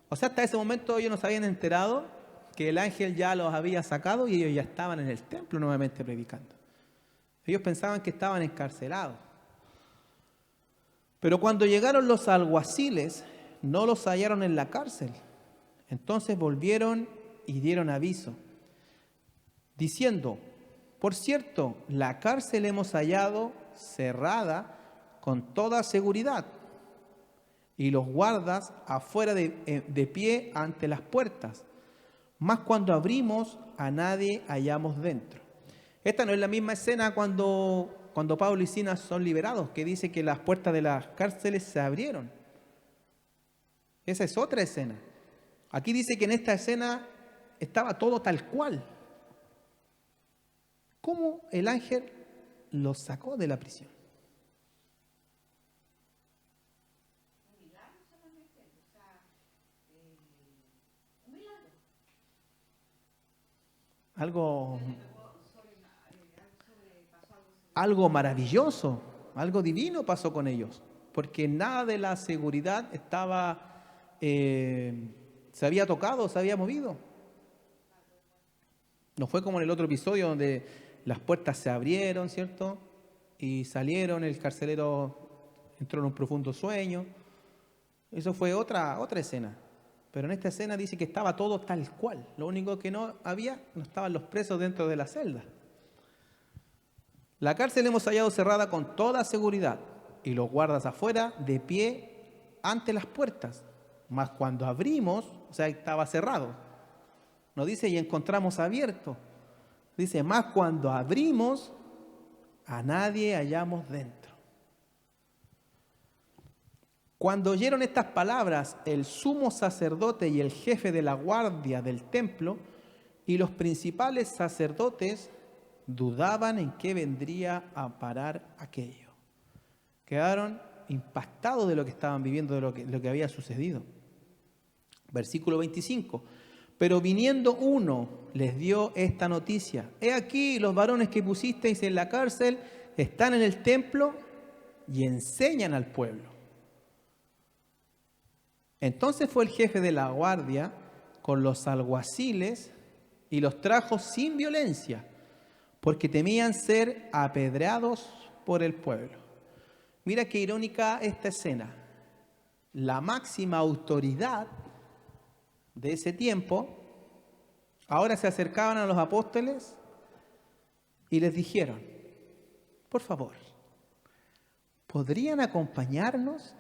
O sea, hasta ese momento ellos no se habían enterado que el ángel ya los había sacado y ellos ya estaban en el templo nuevamente predicando. Ellos pensaban que estaban encarcelados. Pero cuando llegaron los alguaciles, no los hallaron en la cárcel. Entonces volvieron y dieron aviso, diciendo: por cierto, la cárcel hemos hallado cerrada con toda seguridad, y los guardas afuera de pie ante las puertas. Mas cuando abrimos, a nadie hallamos dentro. Esta no es la misma escena cuando Pablo y Silas son liberados, que dice que las puertas de las cárceles se abrieron. Esa es otra escena. Aquí dice que en esta escena estaba todo tal cual. ¿Cómo el ángel los sacó de la prisión? Algo maravilloso, algo divino pasó con ellos, porque nada de la seguridad se había tocado, se había movido. No fue como en el otro episodio donde las puertas se abrieron, ¿cierto? Y salieron, el carcelero entró en un profundo sueño. Eso fue otra escena. Pero en esta escena dice que estaba todo tal cual. Lo único que no estaban los presos dentro de la celda. La cárcel hemos hallado cerrada con toda seguridad, y los guardas afuera de pie ante las puertas. Mas cuando abrimos, o sea, estaba cerrado. No dice y encontramos abierto. Dice, mas cuando abrimos, a nadie hallamos dentro. Cuando oyeron estas palabras, el sumo sacerdote y el jefe de la guardia del templo y los principales sacerdotes dudaban en qué vendría a parar aquello. Quedaron impactados de lo que estaban viviendo, de lo que había sucedido. Versículo 25. Pero viniendo uno, les dio esta noticia: he aquí, los varones que pusisteis en la cárcel están en el templo y enseñan al pueblo. Entonces fue el jefe de la guardia con los alguaciles y los trajo sin violencia, porque temían ser apedreados por el pueblo. Mira qué irónica esta escena. La máxima autoridad de ese tiempo ahora se acercaban a los apóstoles y les dijeron: por favor, ¿podrían acompañarnos?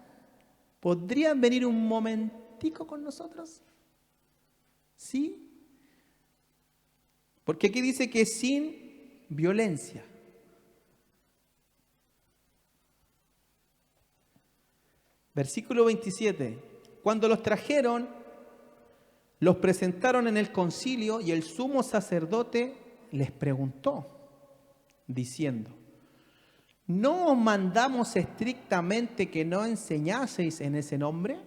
¿Podrían venir un momentico con nosotros? ¿Sí? Porque aquí dice que sin violencia. Versículo 27. Cuando los trajeron, los presentaron en el concilio y el sumo sacerdote les preguntó, diciendo: ¿no os mandamos estrictamente que no enseñaseis en ese nombre?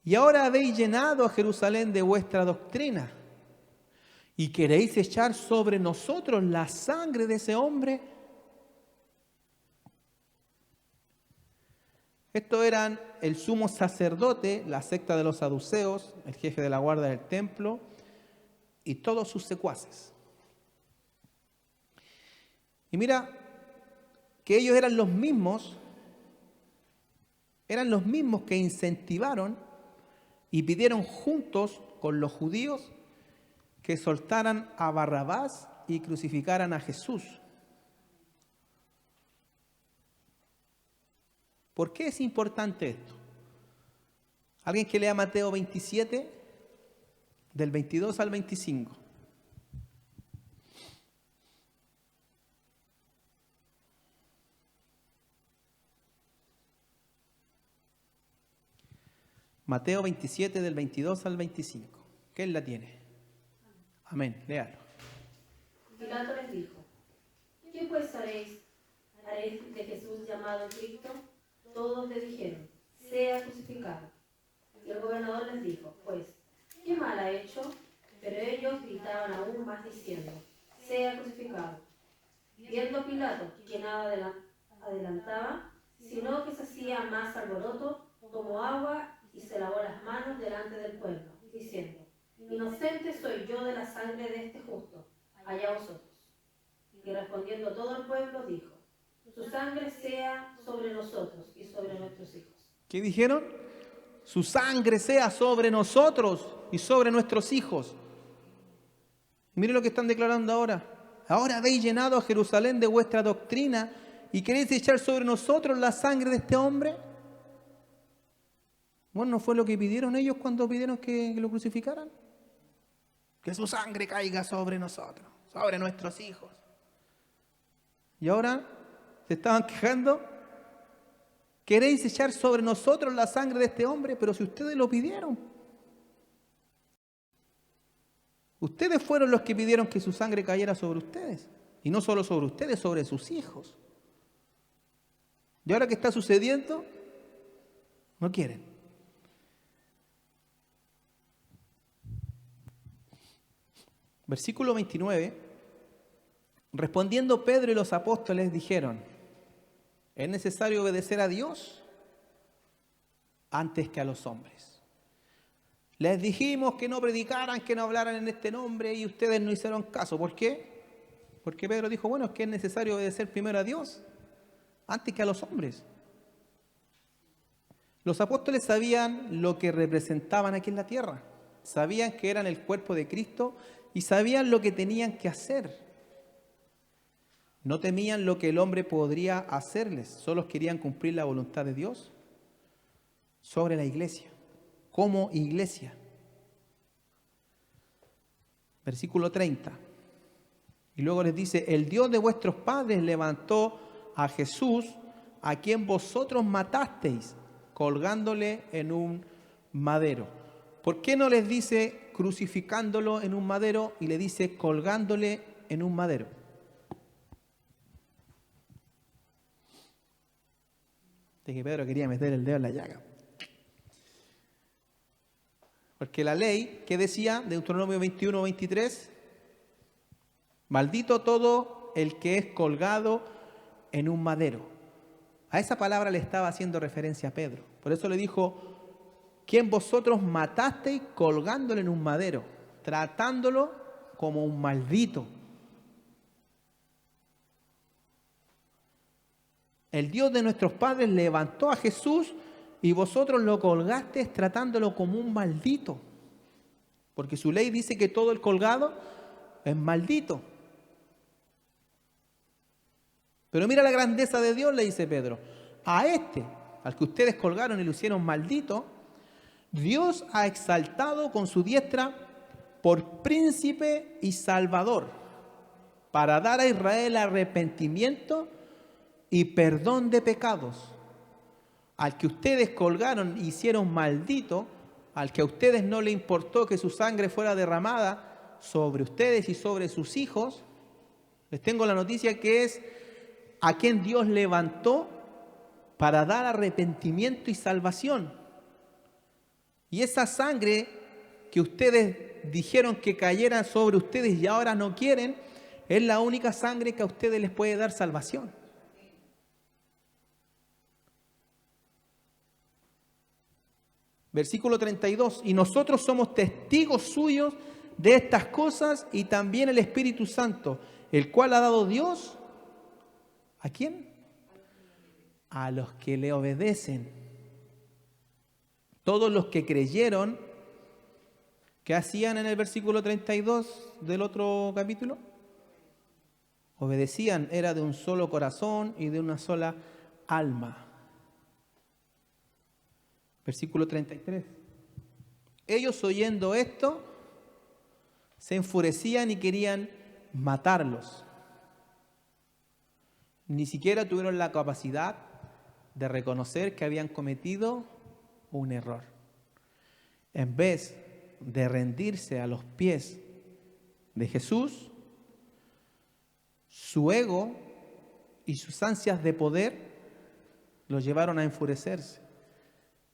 Y ahora habéis llenado a Jerusalén de vuestra doctrina y queréis echar sobre nosotros la sangre de ese hombre. Estos eran el sumo sacerdote, la secta de los saduceos, el jefe de la guardia del templo y todos sus secuaces. Y mira que ellos eran los mismos que incentivaron y pidieron juntos con los judíos que soltaran a Barrabás y crucificaran a Jesús. ¿Por qué es importante esto? ¿Alguien que lea Mateo 27, del 22 al 25? Mateo 27, del 22 al 25. ¿Quién la tiene? Amén, léalo. Pilato les dijo: ¿qué pues haréis de Jesús llamado Cristo? Todos le dijeron: sea crucificado. Y el gobernador les dijo: pues, ¿qué mal ha hecho? Pero ellos gritaban aún más diciendo, sea crucificado. Viendo Pilato que nada adelantaba, sino que se hacía más alboroto, tomó agua y se lavó las manos delante del pueblo, diciendo, inocente soy yo de la sangre de este justo, allá vosotros. Y respondiendo todo el pueblo dijo, su sangre sea sobre nosotros y sobre nuestros hijos. ¿Qué dijeron? Su sangre sea sobre nosotros y sobre nuestros hijos. Miren lo que están declarando ahora. Ahora habéis llenado a Jerusalén de vuestra doctrina y queréis echar sobre nosotros la sangre de este hombre. Bueno, ¿no fue lo que pidieron ellos cuando pidieron que lo crucificaran? Que su sangre caiga sobre nosotros, sobre nuestros hijos. Y ahora se estaban quejando. Queréis echar sobre nosotros la sangre de este hombre, pero si ustedes lo pidieron. Ustedes fueron los que pidieron que su sangre cayera sobre ustedes. Y no solo sobre ustedes, sobre sus hijos. Y ahora que está sucediendo, no quieren. Versículo 29. Respondiendo Pedro y los apóstoles dijeron, ¿es necesario obedecer a Dios antes que a los hombres? Les dijimos que no predicaran, que no hablaran en este nombre y ustedes no hicieron caso. ¿Por qué? Porque Pedro dijo, bueno, es que es necesario obedecer primero a Dios antes que a los hombres. Los apóstoles sabían lo que representaban aquí en la tierra. Sabían que eran el cuerpo de Cristo y sabían lo que tenían que hacer. No temían lo que el hombre podría hacerles, solo querían cumplir la voluntad de Dios sobre la iglesia, como iglesia. Versículo 30. Y luego les dice, el Dios de vuestros padres levantó a Jesús, a quien vosotros matasteis, colgándole en un madero. ¿Por qué no les dice crucificándolo en un madero y le dice colgándole en un madero? De que Pedro quería meter el dedo en la llaga. Porque la ley, ¿qué decía? Deuteronomio 21-23, maldito todo el que es colgado en un madero. A esa palabra le estaba haciendo referencia a Pedro. Por eso le dijo, ¿quién vosotros matasteis colgándole en un madero? Tratándolo como un maldito. El Dios de nuestros padres levantó a Jesús y vosotros lo colgasteis tratándolo como un maldito. Porque su ley dice que todo el colgado es maldito. Pero mira la grandeza de Dios, le dice Pedro. A este, al que ustedes colgaron y lo hicieron maldito, Dios ha exaltado con su diestra por príncipe y salvador, para dar a Israel arrepentimiento y perdón de pecados. Al que ustedes colgaron e hicieron maldito, al que a ustedes no le importó que su sangre fuera derramada sobre ustedes y sobre sus hijos, les tengo la noticia que es a quien Dios levantó para dar arrepentimiento y salvación. Y esa sangre que ustedes dijeron que cayera sobre ustedes y ahora no quieren, es la única sangre que a ustedes les puede dar salvación. Versículo 32, y nosotros somos testigos suyos de estas cosas y también el Espíritu Santo, el cual ha dado Dios, ¿a quién? A los que le obedecen. Todos los que creyeron, ¿qué hacían en el versículo 32 del otro capítulo? Obedecían, era de un solo corazón y de una sola alma. Versículo 33. Ellos oyendo esto, se enfurecían y querían matarlos. Ni siquiera tuvieron la capacidad de reconocer que habían cometido un error. En vez de rendirse a los pies de Jesús, su ego y sus ansias de poder los llevaron a enfurecerse.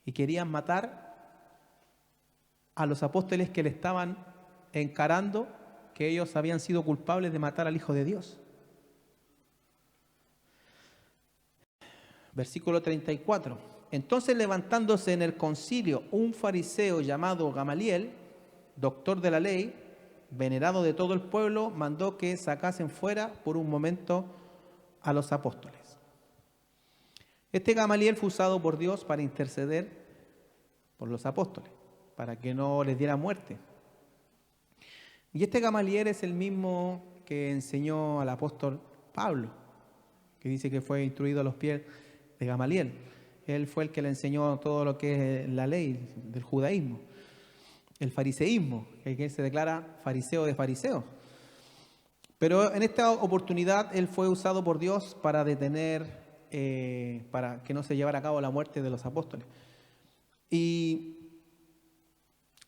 Y querían matar a los apóstoles que le estaban encarando que ellos habían sido culpables de matar al Hijo de Dios. Versículo 34. Entonces, levantándose en el concilio un fariseo llamado Gamaliel, doctor de la ley, venerado de todo el pueblo, mandó que sacasen fuera por un momento a los apóstoles. Este Gamaliel fue usado por Dios para interceder por los apóstoles, para que no les diera muerte. Y este Gamaliel es el mismo que enseñó al apóstol Pablo, que dice que fue instruido a los pies de Gamaliel. Él fue el que le enseñó todo lo que es la ley del judaísmo, el fariseísmo, que él se declara fariseo de fariseos. Pero en esta oportunidad él fue usado por Dios para detener, para que no se llevara a cabo la muerte de los apóstoles. Y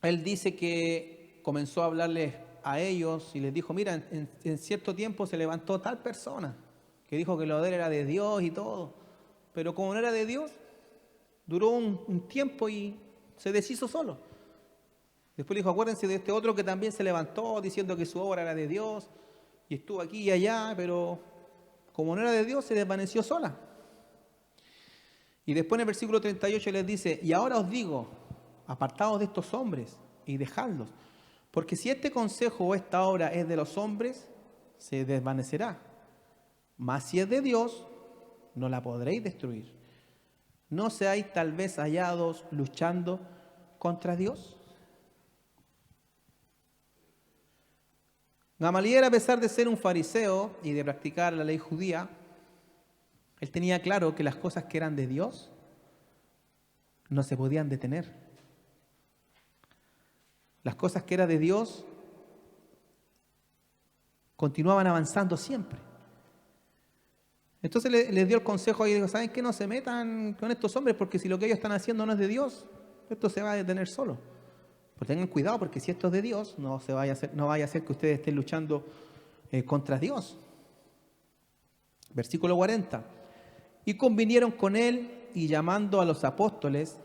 él dice que comenzó a hablarles a ellos y les dijo, mira, en cierto tiempo se levantó tal persona que dijo que lo de él era de Dios y todo, pero como no era de Dios, duró un tiempo y se deshizo solo. Después le dijo, acuérdense de este otro que también se levantó diciendo que su obra era de Dios y estuvo aquí y allá, pero como no era de Dios, se desvaneció sola. Y después en el versículo 38 les dice, y ahora os digo, apartaos de estos hombres y dejadlos, porque si este consejo o esta obra es de los hombres, se desvanecerá. Mas si es de Dios, no la podréis destruir. ¿No seáis tal vez hallados luchando contra Dios? Gamaliel, a pesar de ser un fariseo y de practicar la ley judía, él tenía claro que las cosas que eran de Dios no se podían detener. Las cosas que eran de Dios continuaban avanzando siempre. Entonces les dio el consejo y dijo, ¿saben qué? No se metan con estos hombres porque si lo que ellos están haciendo no es de Dios, esto se va a detener solo. Pues tengan cuidado porque si esto es de Dios, no vaya a ser que ustedes estén luchando contra Dios. Versículo 40. Y convinieron con él y llamando a los apóstoles,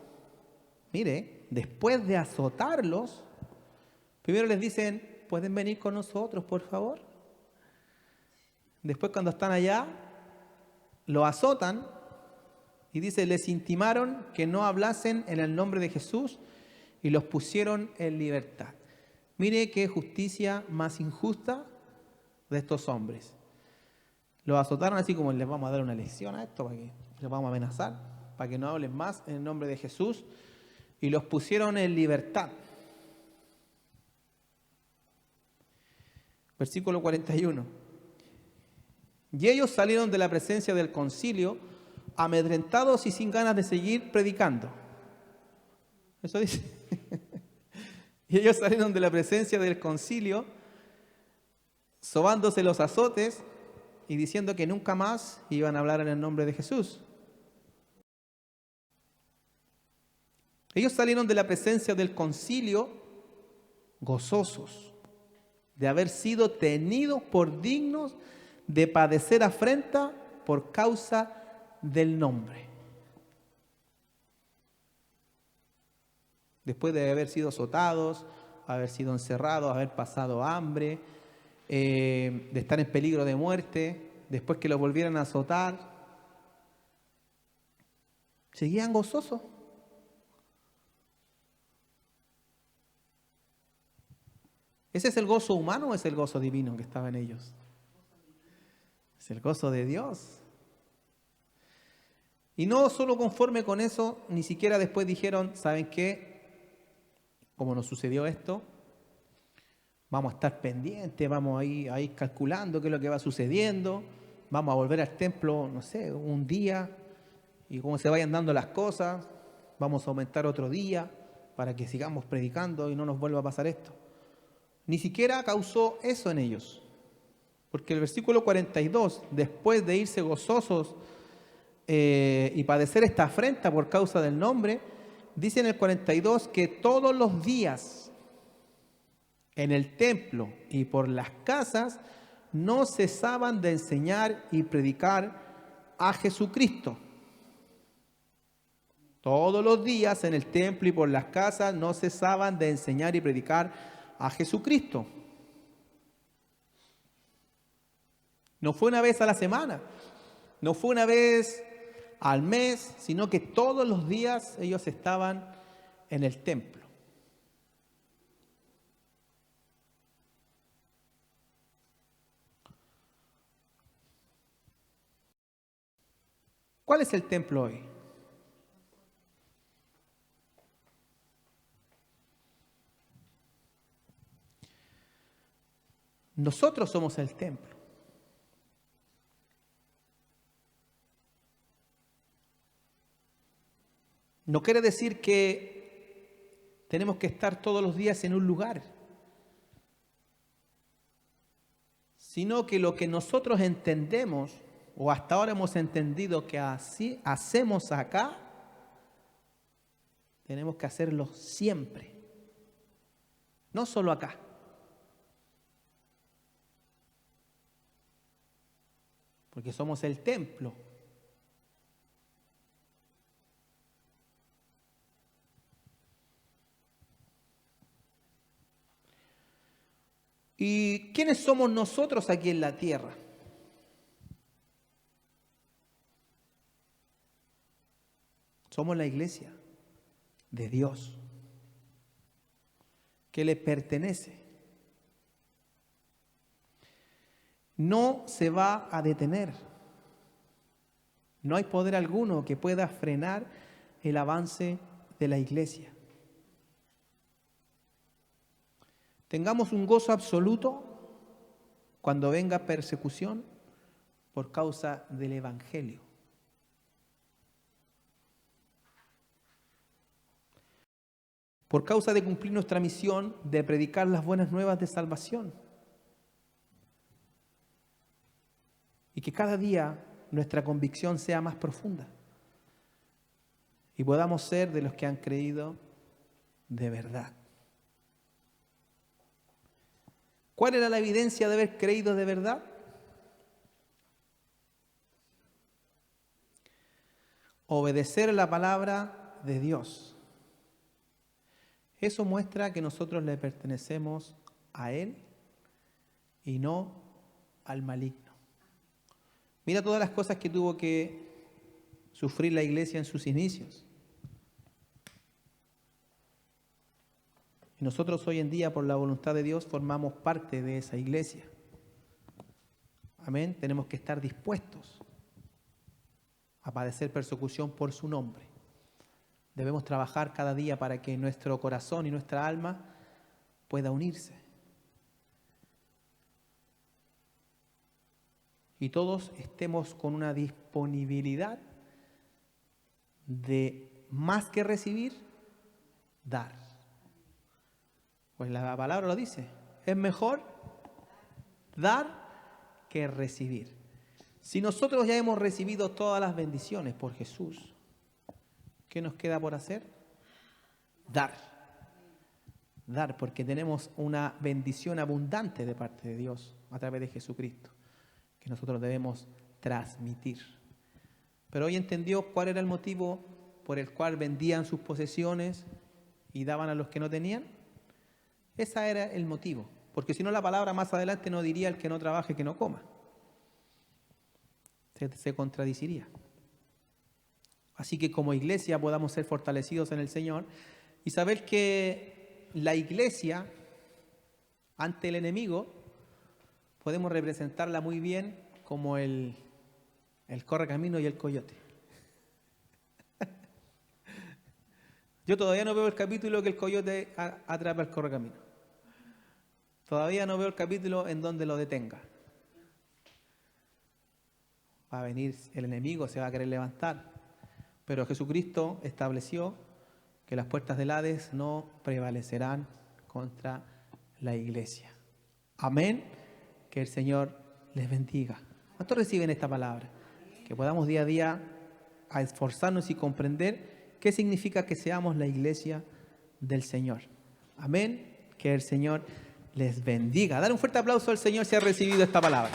mire, después de azotarlos, primero les dicen, ¿pueden venir con nosotros, por favor? Después cuando están allá, lo azotan y dice, les intimaron que no hablasen en el nombre de Jesús y los pusieron en libertad. Mire qué justicia más injusta de estos hombres. Los azotaron así como les vamos a dar una lección a esto, para que les vamos a amenazar, para que no hablen más en el nombre de Jesús, y los pusieron en libertad. Versículo 41. Y ellos salieron de la presencia del concilio, amedrentados y sin ganas de seguir predicando. Eso dice. Y ellos salieron de la presencia del concilio, sobándose los azotes y diciendo que nunca más iban a hablar en el nombre de Jesús. Ellos salieron de la presencia del concilio gozosos de haber sido tenidos por dignos de padecer afrenta por causa del nombre. Después de haber sido azotados, haber sido encerrados, haber pasado hambre, de estar en peligro de muerte, después que los volvieran a azotar, seguían gozosos. ¿Ese es el gozo humano o es el gozo divino que estaba en ellos? Es el gozo de Dios. Y no solo conforme con eso, ni siquiera después dijeron, ¿saben qué? Como nos sucedió esto, vamos a estar pendientes, vamos a ir calculando qué es lo que va sucediendo, vamos a volver al templo, no sé, un día, y como se vayan dando las cosas, vamos a aumentar otro día para que sigamos predicando y no nos vuelva a pasar esto. Ni siquiera causó eso en ellos. Porque el versículo 42, después de irse gozosos y padecer esta afrenta por causa del nombre, dice en el 42 que todos los días en el templo y por las casas no cesaban de enseñar y predicar a Jesucristo. Todos los días en el templo y por las casas no cesaban de enseñar y predicar a Jesucristo. No fue una vez a la semana, no fue una vez al mes, sino que todos los días ellos estaban en el templo. ¿Cuál es el templo hoy? Nosotros somos el templo. No quiere decir que tenemos que estar todos los días en un lugar, sino que lo que nosotros entendemos, o hasta ahora hemos entendido que así hacemos acá, tenemos que hacerlo siempre, no solo acá. Porque somos el templo. ¿Y quiénes somos nosotros aquí en la tierra? Somos la iglesia de Dios, que le pertenece. No se va a detener. No hay poder alguno que pueda frenar el avance de la iglesia. Tengamos un gozo absoluto cuando venga persecución por causa del Evangelio. Por causa de cumplir nuestra misión de predicar las buenas nuevas de salvación. Y que cada día nuestra convicción sea más profunda. Y podamos ser de los que han creído de verdad. ¿Cuál era la evidencia de haber creído de verdad? Obedecer la palabra de Dios. Eso muestra que nosotros le pertenecemos a Él y no al maligno. Mira todas las cosas que tuvo que sufrir la iglesia en sus inicios. Y nosotros hoy en día, por la voluntad de Dios, formamos parte de esa iglesia. Amén. Tenemos que estar dispuestos a padecer persecución por su nombre. Debemos trabajar cada día para que nuestro corazón y nuestra alma pueda unirse. Y todos estemos con una disponibilidad de más que recibir, dar. Pues la palabra lo dice, es mejor dar que recibir. Si nosotros ya hemos recibido todas las bendiciones por Jesús, ¿qué nos queda por hacer? Dar. Dar, porque tenemos una bendición abundante de parte de Dios a través de Jesucristo, que nosotros debemos transmitir. Pero hoy entendió cuál era el motivo por el cual vendían sus posesiones y daban a los que no tenían. Ese era el motivo, porque si no la palabra más adelante no diría el que no trabaje, que no coma. Se contradiciría. Así que como iglesia podamos ser fortalecidos en el Señor y saber que la iglesia ante el enemigo podemos representarla muy bien como el correcamino y el coyote. Yo todavía no veo el capítulo que el coyote atrapa al correcamino. Todavía no veo el capítulo en donde lo detenga. Va a venir el enemigo, se va a querer levantar. Pero Jesucristo estableció que las puertas del Hades no prevalecerán contra la iglesia. Amén. Que el Señor les bendiga. ¿Cuántos reciben esta palabra? Que podamos día a día a esforzarnos y comprender qué significa que seamos la iglesia del Señor. Amén. Que el Señor les bendiga. Dar un fuerte aplauso al Señor si ha recibido esta palabra.